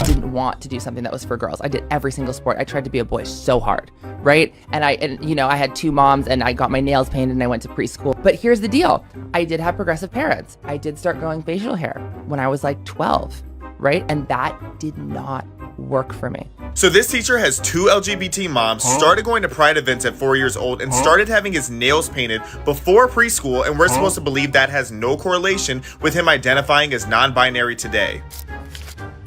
I didn't want to do something that was for girls. I did every single sport. I tried to be a boy so hard, right? And I had 2 moms and I got my nails painted and I went to preschool. But here's the deal. I did have progressive parents. I did start growing facial hair when I was like 12, right? And that did not work for me. So this teacher has 2 LGBT moms, started going to pride events at 4 years old, and started having his nails painted before preschool, and we're supposed to believe that has no correlation with him identifying as non-binary today.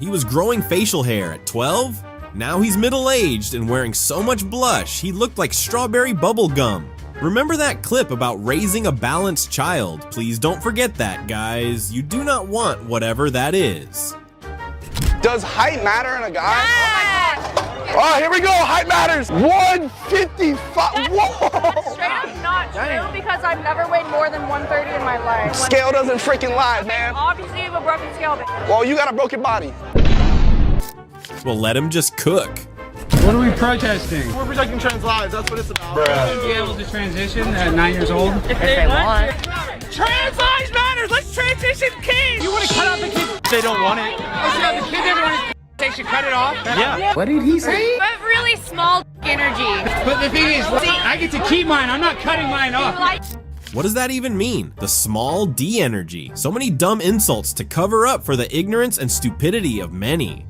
He was growing facial hair at 12. Now he's middle-aged and wearing so much blush, he looked like strawberry bubble gum. Remember that clip about raising a balanced child? Please don't forget that, guys. You do not want whatever that is. Does height matter in a guy? Yeah. Oh, here we go. Height matters. 155. Whoa. Straight up not true because I've never weighed more than 130 in my life. Scale doesn't freaking lie, man. Obviously, you have a broken scale. Well, you got a broken body. Well, let him just cook. What are we protesting? We're protecting trans lives. That's what it's about. Be able to transition at 9 years old if they want. Trans lives matters. Let's transition kids. You want to cut out the kids? They don't want it. The kids, everyone, they should cut it off. Yeah. What did he say? I have really small energy. But the thing is, see, I get to keep mine. I'm not cutting mine off. What does that even mean? The small D energy. So many dumb insults to cover up for the ignorance and stupidity of many.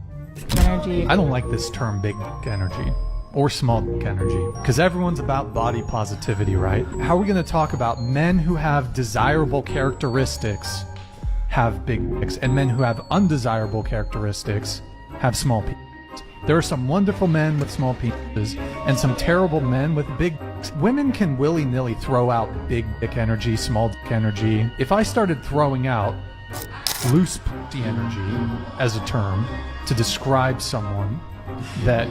I don't like this term big energy or small energy because everyone's about body positivity, right? How are we going to talk about men who have desirable characteristics have big dicks and men who have undesirable characteristics have small penises? There are some wonderful men with small penises and some terrible men with big dicks. Women can willy-nilly throw out big dick energy, small dick energy. If I started throwing out loose pussy energy as a term to describe someone that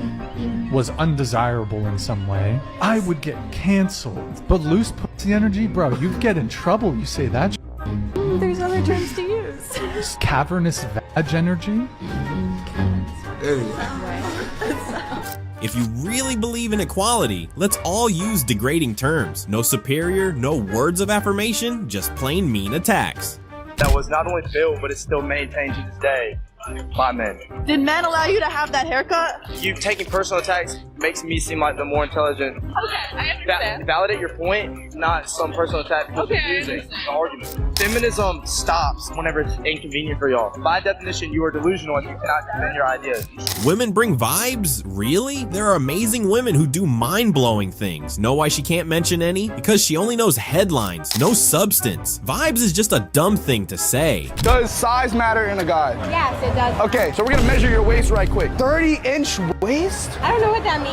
was undesirable in some way, I would get canceled. But loose pussy energy, bro, you get in trouble. You say that. There's other terms to use. Cavernous vag energy. If you really believe in equality, let's all use degrading terms. No superior, no words of affirmation, just plain mean attacks. That was not only built, but it's still maintained to this day by men. Did men allow you to have that haircut? You taking personal attacks makes me seem like the more intelligent. Okay, I understand. Validate your point, not some personal attack because Okay, you're using the argument. Feminism stops whenever it's inconvenient for y'all. By definition, you are delusional and you cannot defend your ideas. Women bring vibes? Really? There are amazing women who do mind-blowing things. Know why she can't mention any? Because she only knows headlines, no substance. Vibes is just a dumb thing to say. Does size matter in a guy? Yes, it does. Okay, so we're gonna measure your waist right quick. 30-inch waist? I don't know what that means.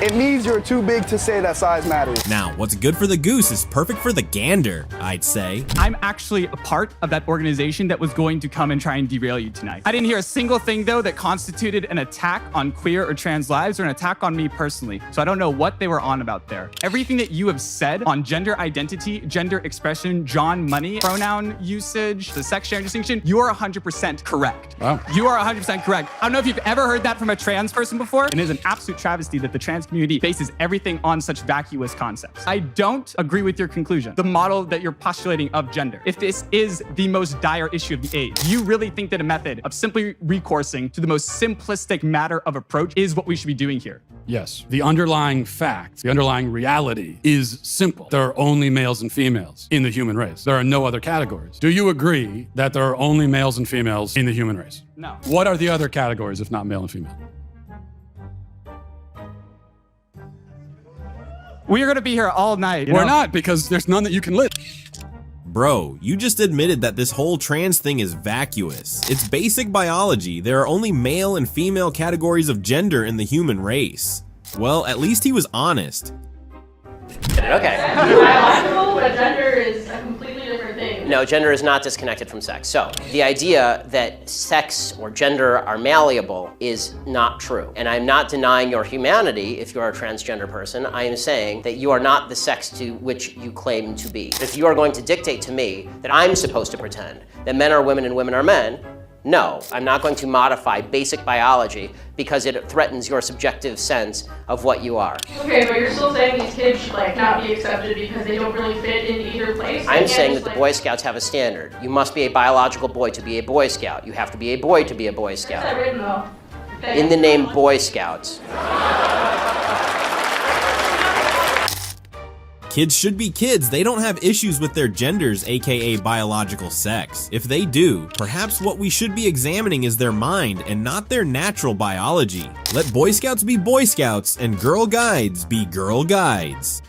It means you're too big to say that size matters. Now, what's good for the goose is perfect for the gander, I'd say. I'm actually a part of that organization that was going to come and try and derail you tonight. I didn't hear a single thing, though, that constituted an attack on queer or trans lives or an attack on me personally. So I don't know what they were on about there. Everything that you have said on gender identity, gender expression, John Money, pronoun usage, the sex gender distinction, you are 100% correct. Wow. You are 100% correct. I don't know if you've ever heard that from a trans person before. It is an absolute travesty that the trans community bases everything on such vacuous concepts. I don't agree with your conclusion, the model that you're postulating of gender. If this is the most dire issue of the age, you really think that a method of simply recoursing to the most simplistic matter of approach is what we should be doing here? Yes, the underlying fact, the underlying reality is simple. There are only males and females in the human race. There are no other categories. Do you agree that there are only males and females in the human race? No. What are the other categories if not male and female? We are going to be here all night. We're not, because there's none that you can list. Bro, you just admitted that this whole trans thing is vacuous. It's basic biology. There are only male and female categories of gender in the human race. Well, at least he was honest. Okay. Biological, but gender is a completely different thing. No, gender is not disconnected from sex. So the idea that sex or gender are malleable is not true. And I'm not denying your humanity if you're a transgender person. I am saying that you are not the sex to which you claim to be. If you are going to dictate to me that I'm supposed to pretend that men are women and women are men, no, I'm not going to modify basic biology because it threatens your subjective sense of what you are. Okay, but you're still saying these kids should not be accepted because they don't really fit in either place? I'm saying that the Boy Scouts have a standard. You must be a biological boy to be a Boy Scout. You have to be a boy to be a Boy Scout. What's that written though? In the name Boy Scouts. Kids should be kids. They don't have issues with their genders, aka biological sex. If they do, perhaps what we should be examining is their mind and not their natural biology. Let Boy Scouts be Boy Scouts and Girl Guides be Girl Guides.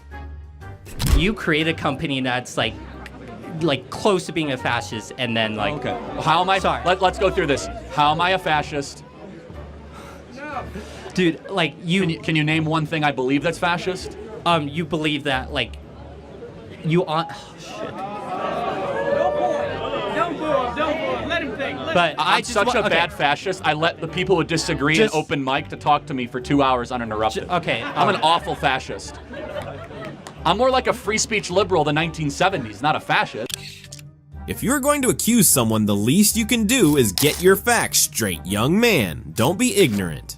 You create a company that's like close to being a fascist, and then like. Okay. How am I? Sorry. Let's go through this. How am I a fascist? Dude, like you. Can you name one thing I believe that's fascist? You believe that like you on. Oh, shit. Don't boo him. Let him think. But I'm such a bad fascist. I let the people who disagree in open mic to talk to me for 2 hours uninterrupted. Okay. I'm an awful fascist. I'm more like a free speech liberal of the 1970s, not a fascist. If you're going to accuse someone, the least you can do is get your facts straight, young man. Don't be ignorant.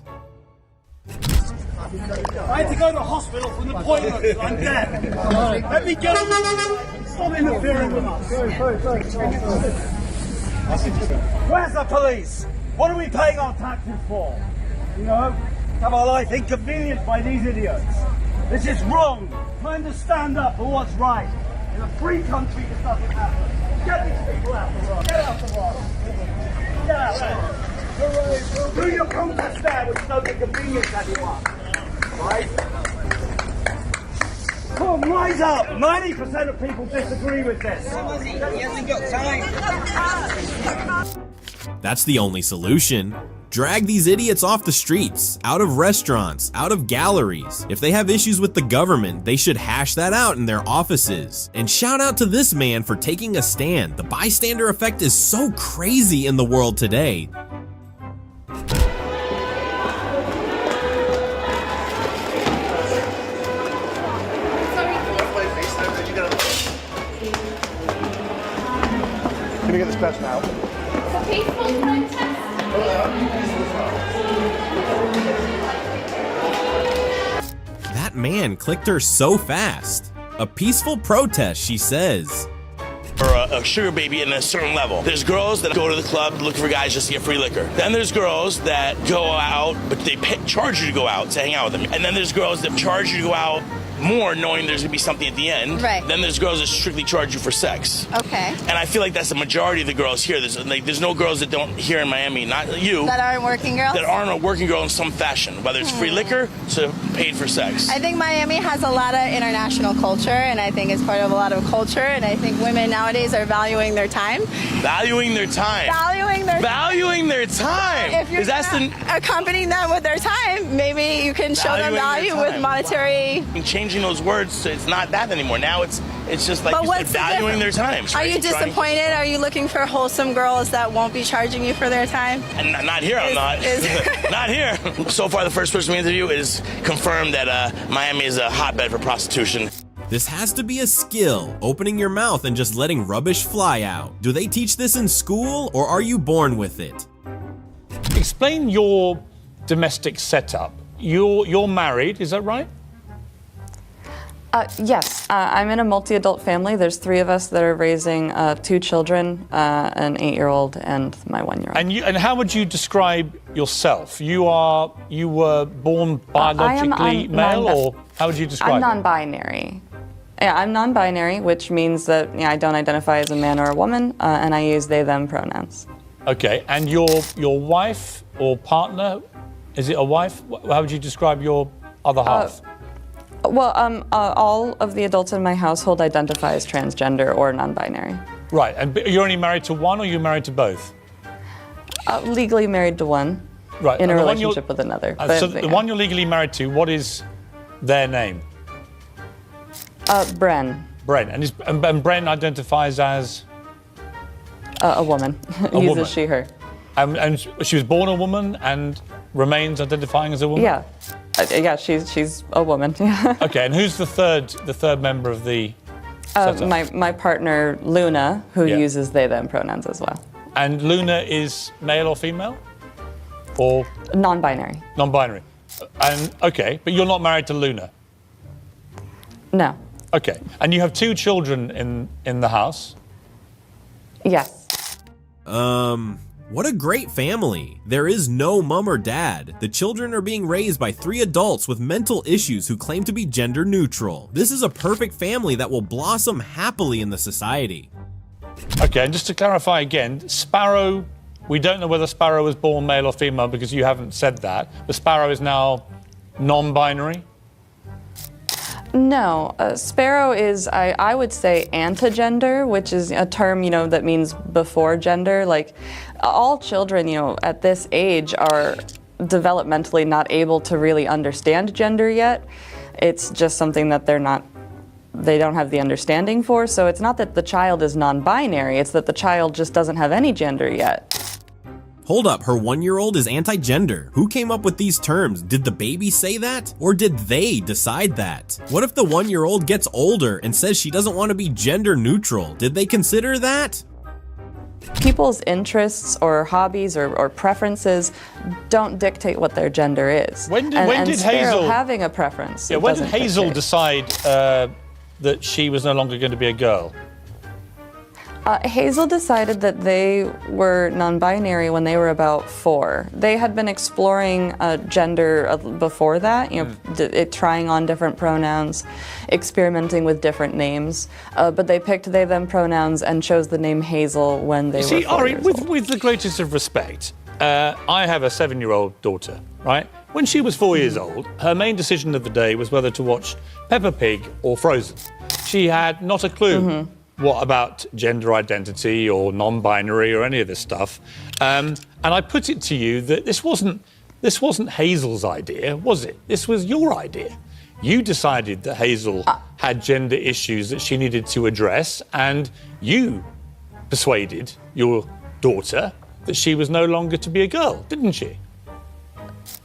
I had to go to the hospital for an appointment. I'm dead. Let me go. Stop interfering with us. Where's the police? What are we paying our taxes for? You know, have our life inconvenienced by these idiots. This is wrong. Time to stand up for what's right. In a free country, this doesn't happen. Get these people out the road. Get out the road. Get out there. Do your protest there, which doesn't inconvenience anyone. Right? Come on, rise up. 90% of people disagree with this. He hasn't got time. That's the only solution. Drag these idiots off the streets, out of restaurants, out of galleries. If they have issues with the government, they should hash that out in their offices. And shout out to this man for taking a stand. The bystander effect is so crazy in the world today. Can we get this patch now? That man clicked her so fast. A peaceful protest, she says. Or a sugar baby at a certain level. There's girls that go to the club looking for guys just to get free liquor. Then there's girls that go out, but they charge you to go out to hang out with them. And then there's girls that charge you to go out more knowing there's gonna be something at the end. Right. Then there's girls that strictly charge you for sex. Okay. And I feel like that's the majority of the girls here. There's no girls that don't here in Miami, not you. That aren't working girls? That aren't a working girl in some fashion, whether it's free liquor to paid for sex. I think Miami has a lot of international culture, and I think it's part of a lot of culture, and I think women nowadays are valuing their time. Valuing their time. Valuing their time. If you're accompanying them with their time, maybe you can show them value with monetary. Wow. Changing those words, so it's not that anymore. Now it's just like you said, valuing their time. Are you disappointed? Are you looking for wholesome girls that won't be charging you for their time? And not here, I'm not. Not here. So far, the first person we interview is confirmed that Miami is a hotbed for prostitution. This has to be a skill, opening your mouth and just letting rubbish fly out. Do they teach this in school, or are you born with it? Explain your domestic setup. You're married, is that right? Yes, I'm in a multi-adult family. There's 3 of us that are raising 2 children, an 8-year-old and my 1-year-old. And how would you describe yourself? You were born biologically male, or how would you describe I'm non-binary. Yeah, I'm non-binary, which means that I don't identify as a man or a woman, and I use they/them pronouns. Okay, and your wife or partner, is it a wife? How would you describe your other half? Well, all of the adults in my household identify as transgender or non-binary. Right, and you're only married to one, or you're married to both? Legally married to one. Right. In a relationship with another. So the one you're legally married to, what is their name? Bren. Bren, and Bren identifies as? A woman. A Uses woman. she, her. And she was born a woman and remains identifying as a woman? Yeah. Yeah, she's a woman. Okay, and who's the third member of the setup? My partner, Luna, who uses they/them pronouns as well. And Luna is male or female? Or? Non-binary. Non-binary. And, okay, but you're not married to Luna? No. Okay, and you have 2 children in the house? Yes. What a great family. There is no mom or dad. The children are being raised by 3 adults with mental issues who claim to be gender neutral. This is a perfect family that will blossom happily in the society. Okay, and just to clarify again, Sparrow, we don't know whether Sparrow was born male or female because you haven't said that. The Sparrow is now non-binary? No, Sparrow is, I would say, anti-gender, which is a term, that means before gender. Like, all children, at this age are developmentally not able to really understand gender yet. It's just something that they don't have the understanding for. So it's not that the child is non-binary, it's that the child just doesn't have any gender yet. Hold up, her 1-year-old is anti-gender. Who came up with these terms? Did the baby say that? Or did they decide that? What if the 1-year-old gets older and says she doesn't want to be gender neutral? Did they consider that? People's interests or hobbies or preferences don't dictate what their gender is. When did Hazel having a preference? Yeah, when did Hazel decide that she was no longer going to be a girl? Hazel decided that they were non-binary when they were about 4. They had been exploring gender before that, trying on different pronouns, experimenting with different names, but they picked they, them pronouns and chose the name Hazel when they were 4 Ari, years old. with the greatest of respect, I have a 7-year-old daughter, right? When she was 4 years old, her main decision of the day was whether to watch Peppa Pig or Frozen. She had not a clue what about gender identity or non-binary or any of this stuff. And I put it to you that this wasn't Hazel's idea, was it? This was your idea. You decided that Hazel had gender issues that she needed to address, and you persuaded your daughter that she was no longer to be a girl, didn't she?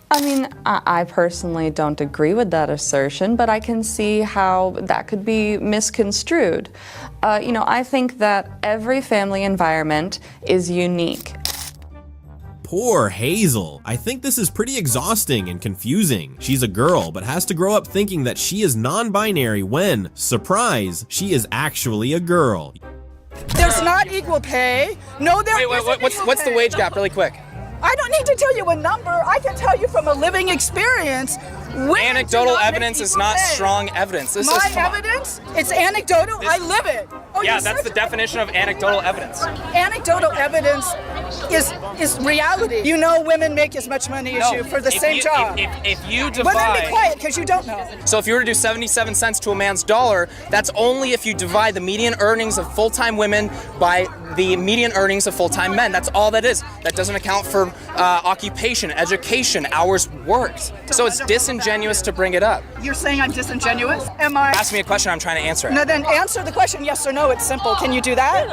I mean, I personally don't agree with that assertion, but I can see how that could be misconstrued. I think that every family environment is unique. Poor Hazel. I think this is pretty exhausting and confusing. She's a girl, but has to grow up thinking that she is non-binary when, surprise, she is actually a girl. There's not equal pay. No, there isn't. What's the wage gap, really quick? I don't need to tell you a number. I can tell you from a living experience. Anecdotal evidence is not strong evidence. My evidence? It's anecdotal. I live it. Oh, yeah, that's the definition of anecdotal evidence. Anecdotal evidence is reality. You know, women make as much money as you for the same job. If you divide, but then be quiet because you don't know. So if you were to do 77 cents to a man's dollar, that's only if you divide the median earnings of full-time women by the median earnings of full-time men. That's all that is. That doesn't account for occupation, education, hours worked. So it's disingenuous to bring it up. You're saying I'm disingenuous? Am I? Ask me a question, I'm trying to answer it. No, then answer the question, yes or no. It's simple. Can you do that?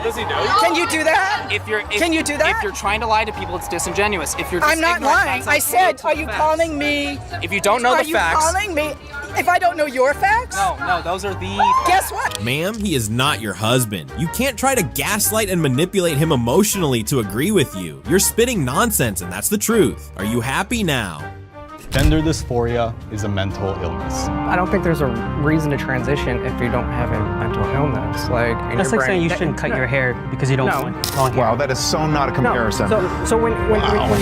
Does he know? Can you do that? Can you do that? If you're trying to lie to people, it's disingenuous. If you're I'm not lying. I said, are you calling me? If you don't know the facts. Are you calling me? If I don't know your facts? No, those are the... Guess what? Ma'am, he is not your husband. You can't try to gaslight and manipulate him emotionally to agree with you. You're spitting nonsense, and that's the truth. Are you happy now? Gender dysphoria is a mental illness. I don't think there's a reason to transition if you don't have a mental illness. That's like saying you shouldn't cut your hair because you don't want long hair. Wow, that is so not a comparison. So when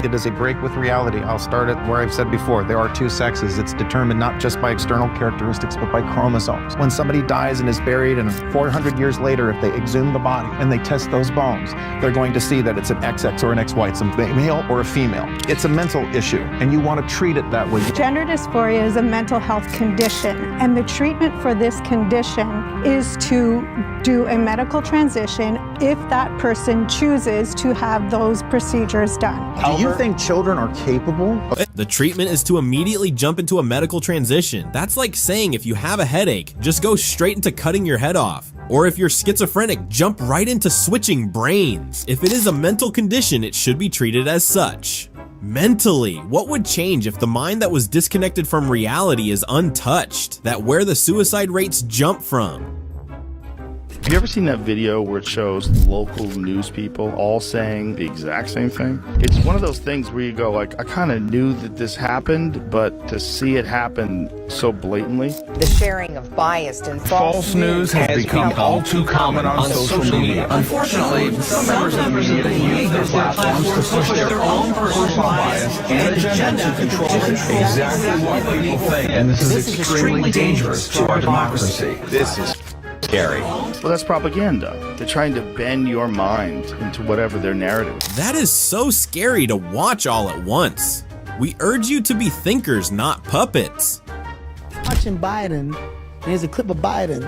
it is a break with reality. I'll start at where I've said before. There are 2 sexes. It's determined not just by external characteristics, but by chromosomes. When somebody dies and is buried, and 400 years later, if they exhume the body and they test those bones, they're going to see that it's an XX or an XY. It's a male or a female. It's a mental issue, and you want to treat it that way. Gender dysphoria is a mental health condition, and the treatment for this condition is to do a medical transition if that person chooses to have those procedures done. Do you think children are capable? The treatment is to immediately jump into a medical transition. That's like saying if you have a headache, just go straight into cutting your head off. Or if you're schizophrenic, jump right into switching brains. If it is a mental condition, it should be treated as such. Mentally, what would change if the mind that was disconnected from reality is untouched? That where the suicide rates jump from? Have you ever seen that video where it shows local news people all saying the exact same thing? It's one of those things where you go like, I kind of knew that this happened, but to see it happen so blatantly. The sharing of biased and false news has become all too common on social media. Unfortunately, some members of the media use their platforms to push their own personal bias and agenda to control exactly what people think. And this is extremely dangerous to our democracy. This is scary. Well, that's propaganda. They're trying to bend your mind into whatever their narrative is. That is so scary to watch all at once. We urge you to be thinkers, not puppets. Watching Biden, there's a clip of Biden,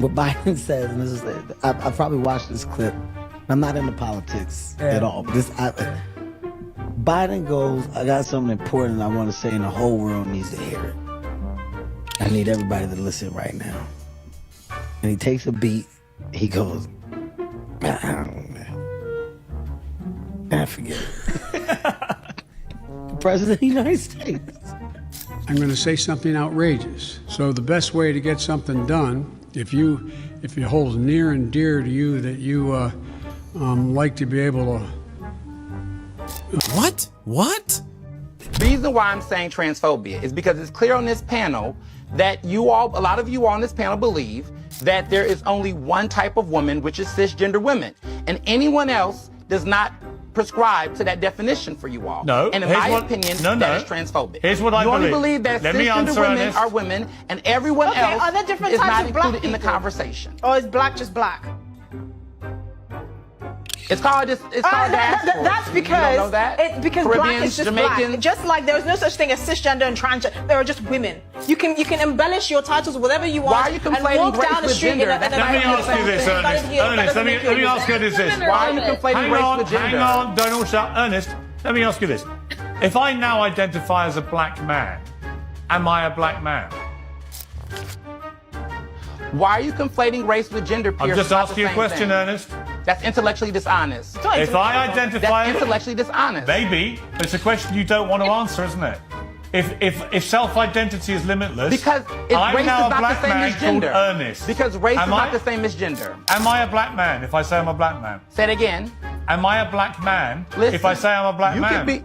what Biden says, and this is, I probably watched this clip. I'm not into politics at all, but Biden goes, I got something important I want to say and the whole world needs to hear it. I need everybody to listen right now. And he takes a beat, he goes, I forget it. President of the United States. I'm going to say something outrageous. So the best way to get something done, if it holds near and dear to you that you like to be able to... What? The reason why I'm saying transphobia is because it's clear on this panel that a lot of you on this panel believe that there is only one type of woman, which is cisgender women. And anyone else does not prescribe to that definition for you all. No. And in my opinion, that is transphobic. Here's what I believe. You only believe that cisgender women are women and everyone else are there different is types not of black included in the people? conversation. Or is black just black? It's called diaspora. That's because you don't know that? Because black Caribbeans, is just Jamaicans. black. Just like there's no such thing as cisgender and transgender. There are just women. You can embellish your titles with whatever you want. Why are you conflating and walk down the race street with gender? in a Let me ask you this, Ernest. Ernest, let me ask you this. Why are you conflating race with gender? Hang on, don't all shout. Ernest, let me ask you this. If I now identify as a black man, am I a black man? Why are you conflating race with gender, Pierce? I'm just asking you a question, Ernest. That's intellectually dishonest. If I identify... That's intellectually dishonest. Maybe, but it's a question you don't want to answer, isn't it? If self-identity is limitless, because I'm race now is a not black the same man as gender. called Ernest. Because race is Am not I? the same as gender. Am I a black man if I say I'm a black man? Say it again. Am I a black man Listen, if I say I'm a black you man? Could be...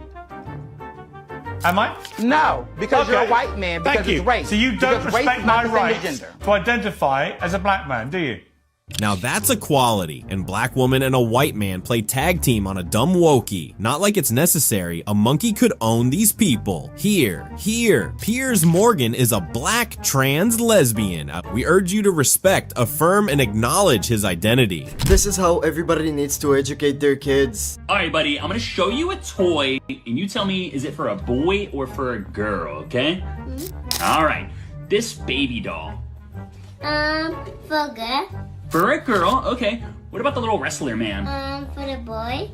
Am I? No, because you're a white man, because Thank you. it's race. So you don't because race respect is not my the same as rights gender. to identify as a black man, do you? Now that's equality, and black woman and a white man play tag team on a dumb wokey. Not like it's necessary, a monkey could own these people. Here, Piers Morgan is a black trans lesbian. We urge you to respect, affirm, and acknowledge his identity. This is how everybody needs to educate their kids. Alright buddy, I'm gonna show you a toy, and you tell me, is it for a boy or for a girl, okay? Alright, this baby doll. For girl. For a girl, okay. What about the little wrestler man? For the boy.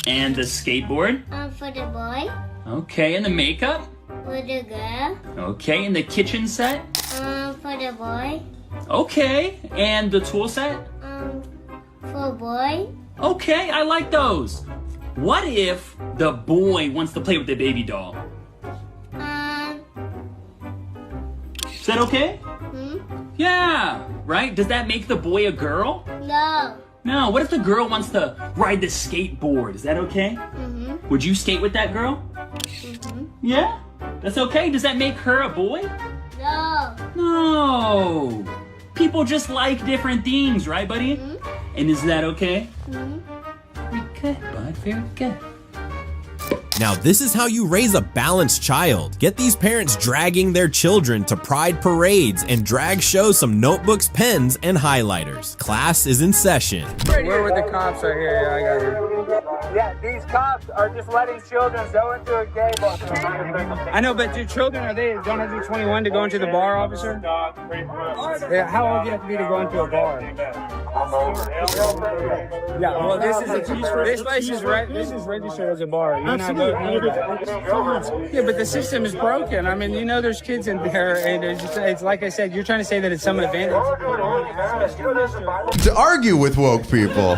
And the skateboard? For the boy. Okay, and the makeup? For the girl. Okay, and the kitchen set? For the boy. Okay, and the tool set? For boy. Okay, I like those. What if the boy wants to play with the baby doll? Is that okay? Yeah, right? Does that make the boy a girl? No. No, what if the girl wants to ride the skateboard? Is that okay? Would you skate with that girl? Yeah? That's okay? Does that make her a boy? No. No. People just like different things, right, buddy? And is that okay? Very good, bud. Very good. Now this is how you raise a balanced child. Get these parents dragging their children to pride parades and drag show some notebooks, pens, and highlighters. Class is in session. Where were the cops right here? Yeah, I got it. Yeah, these cops are just letting children go into a gay bar. I know, but do children, don't have to be 21 to go into the bar, officer? Yeah, how old do you have to be to go into a bar? Yeah, well, this place is registered as a bar. You're not going. Yeah, but the system is broken. I mean, you know, there's kids in there, and it's like I said, you're trying to say that it's some advantage. To argue with woke people,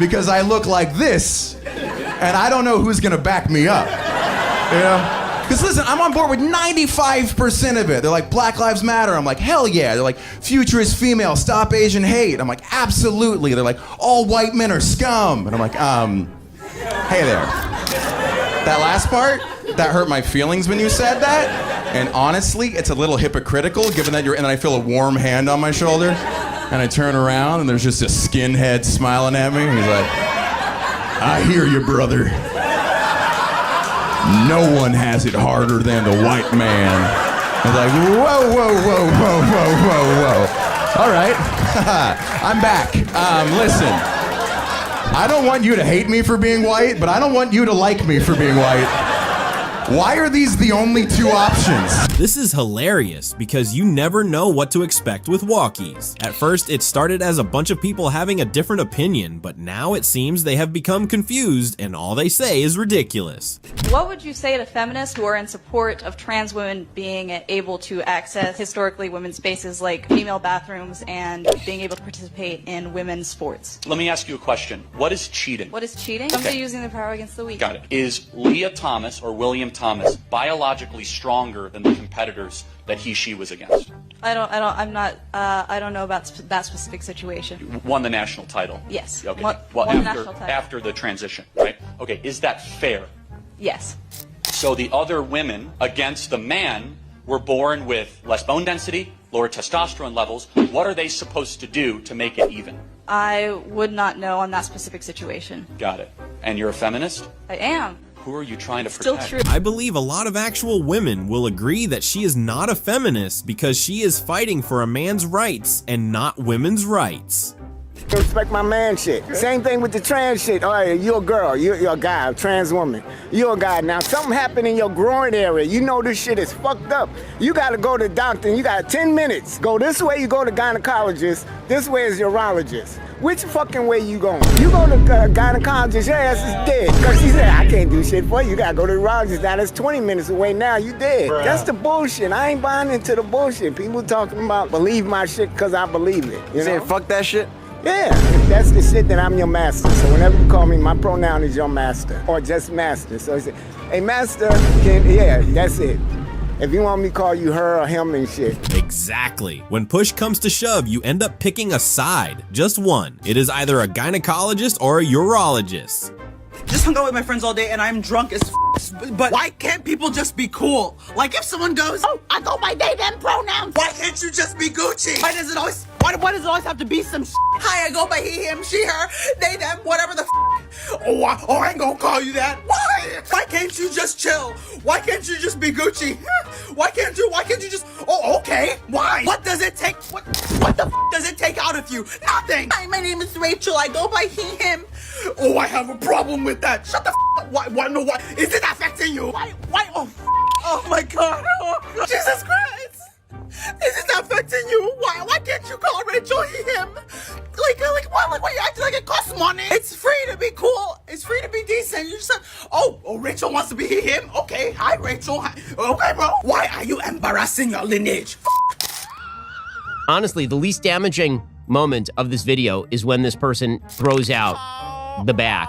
because I look like this, and I don't know who's gonna back me up. You know? Because listen, I'm on board with 95% of it. They're like, Black Lives Matter. I'm like, hell yeah. They're like, future is female, stop Asian hate. I'm like, absolutely. They're like, all white men are scum. And I'm like, hey there. That last part, that hurt my feelings when you said that. And honestly, it's a little hypocritical given that and then I feel a warm hand on my shoulder. And I turn around and there's just a skinhead smiling at me. And he's like, I hear you, brother. No one has it harder than the white man. I was like, whoa, whoa, whoa, whoa, whoa, whoa, whoa. All right, I'm back. Listen, I don't want you to hate me for being white, but I don't want you to like me for being white. Why are these the only two options? This is hilarious because you never know what to expect with walkies. At first, it started as a bunch of people having a different opinion, but now it seems they have become confused and all they say is ridiculous. What would you say to feminists who are in support of trans women being able to access historically women's spaces like female bathrooms and being able to participate in women's sports? Let me ask you a question. What is cheating? What is cheating? Somebody using their power against the weak. Got it. Is Leah Thomas or William Thomas biologically stronger than the competitors that she was against? I don't know about that specific situation. Won the national title? Yes. Okay. Won the national title. After the transition, right? Okay, is that fair? Yes. So the other women against the man were born with less bone density, lower testosterone levels. What are they supposed to do to make it even? I would not know on that specific situation. Got it. And you're a feminist? I am. Who are you trying to protect? Still true. I believe a lot of actual women will agree that she is not a feminist because she is fighting for a man's rights and not women's rights. Respect my man shit. Same thing with the trans shit. All right, you're a girl, you're a guy, a trans woman. You're a guy. Now, something happened in your groin area. You know this shit is fucked up. You gotta go to the doctor and you got 10 minutes. Go this way, you go to gynecologist. This way is urologist. Which fucking way you going? You go to gynecologist, your ass is dead. Because she said, I can't do shit for you. You gotta go to the urologist. Now that's 20 minutes away now, you dead. Bruh. That's the bullshit. I ain't buying into the bullshit. People talking about believe my shit because I believe it. You know? Fuck that shit? Yeah, if that's the shit, then I'm your master. So whenever you call me, my pronoun is your master, or just master. So I say, hey, master, yeah, that's it. If you want me to call you her or him and shit. Exactly. When push comes to shove, you end up picking a side. Just one. It is either a gynecologist or a urologist. Just hung out with my friends all day and I'm drunk as but why can't people just be cool? Like if someone goes, oh, I go by they, them pronouns. Why can't you just be Gucci? Why does it always have to be some hi, I go by he, him, she, her, they, them, whatever the Oh, I ain't gonna call you that. Why? Why can't you just chill? Why can't you just be Gucci? Why can't you just, oh, okay. Why? What does it take? What the does it take out of you? Nothing. Hi, my name is Rachel. I go by he, him. Oh, I have a problem with that. Shut the up. Why? No, why? Is it affecting you? Why? Oh my God. Oh, Jesus Christ. Is it affecting you? Why can't you call Rachel he, him? Like what? Like, why you acting like it costs money? It's free to be cool. It's free to be decent. You just said, oh, Rachel wants to be he, him? Okay, hi, Rachel. Hi. Okay, bro. Why are you embarrassing your lineage? Honestly, the least damaging moment of this video is when this person throws out the back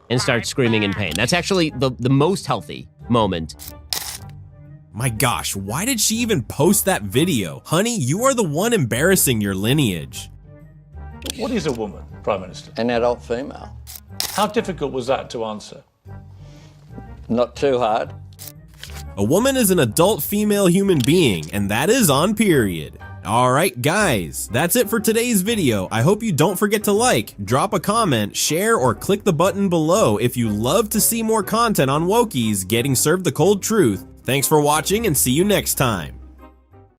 and starts screaming in pain. That's actually the most healthy moment. My gosh, why did she even post that video? Honey, you are the one embarrassing your lineage. What is a woman, Prime Minister? An adult female. How difficult was that to answer? Not too hard. A woman is an adult female human being, and that is on period. Alright guys, that's it for today's video. I hope you don't forget to like, drop a comment, share, or click the button below if you love to see more content on Wokies getting served the cold truth. Thanks for watching and see you next time.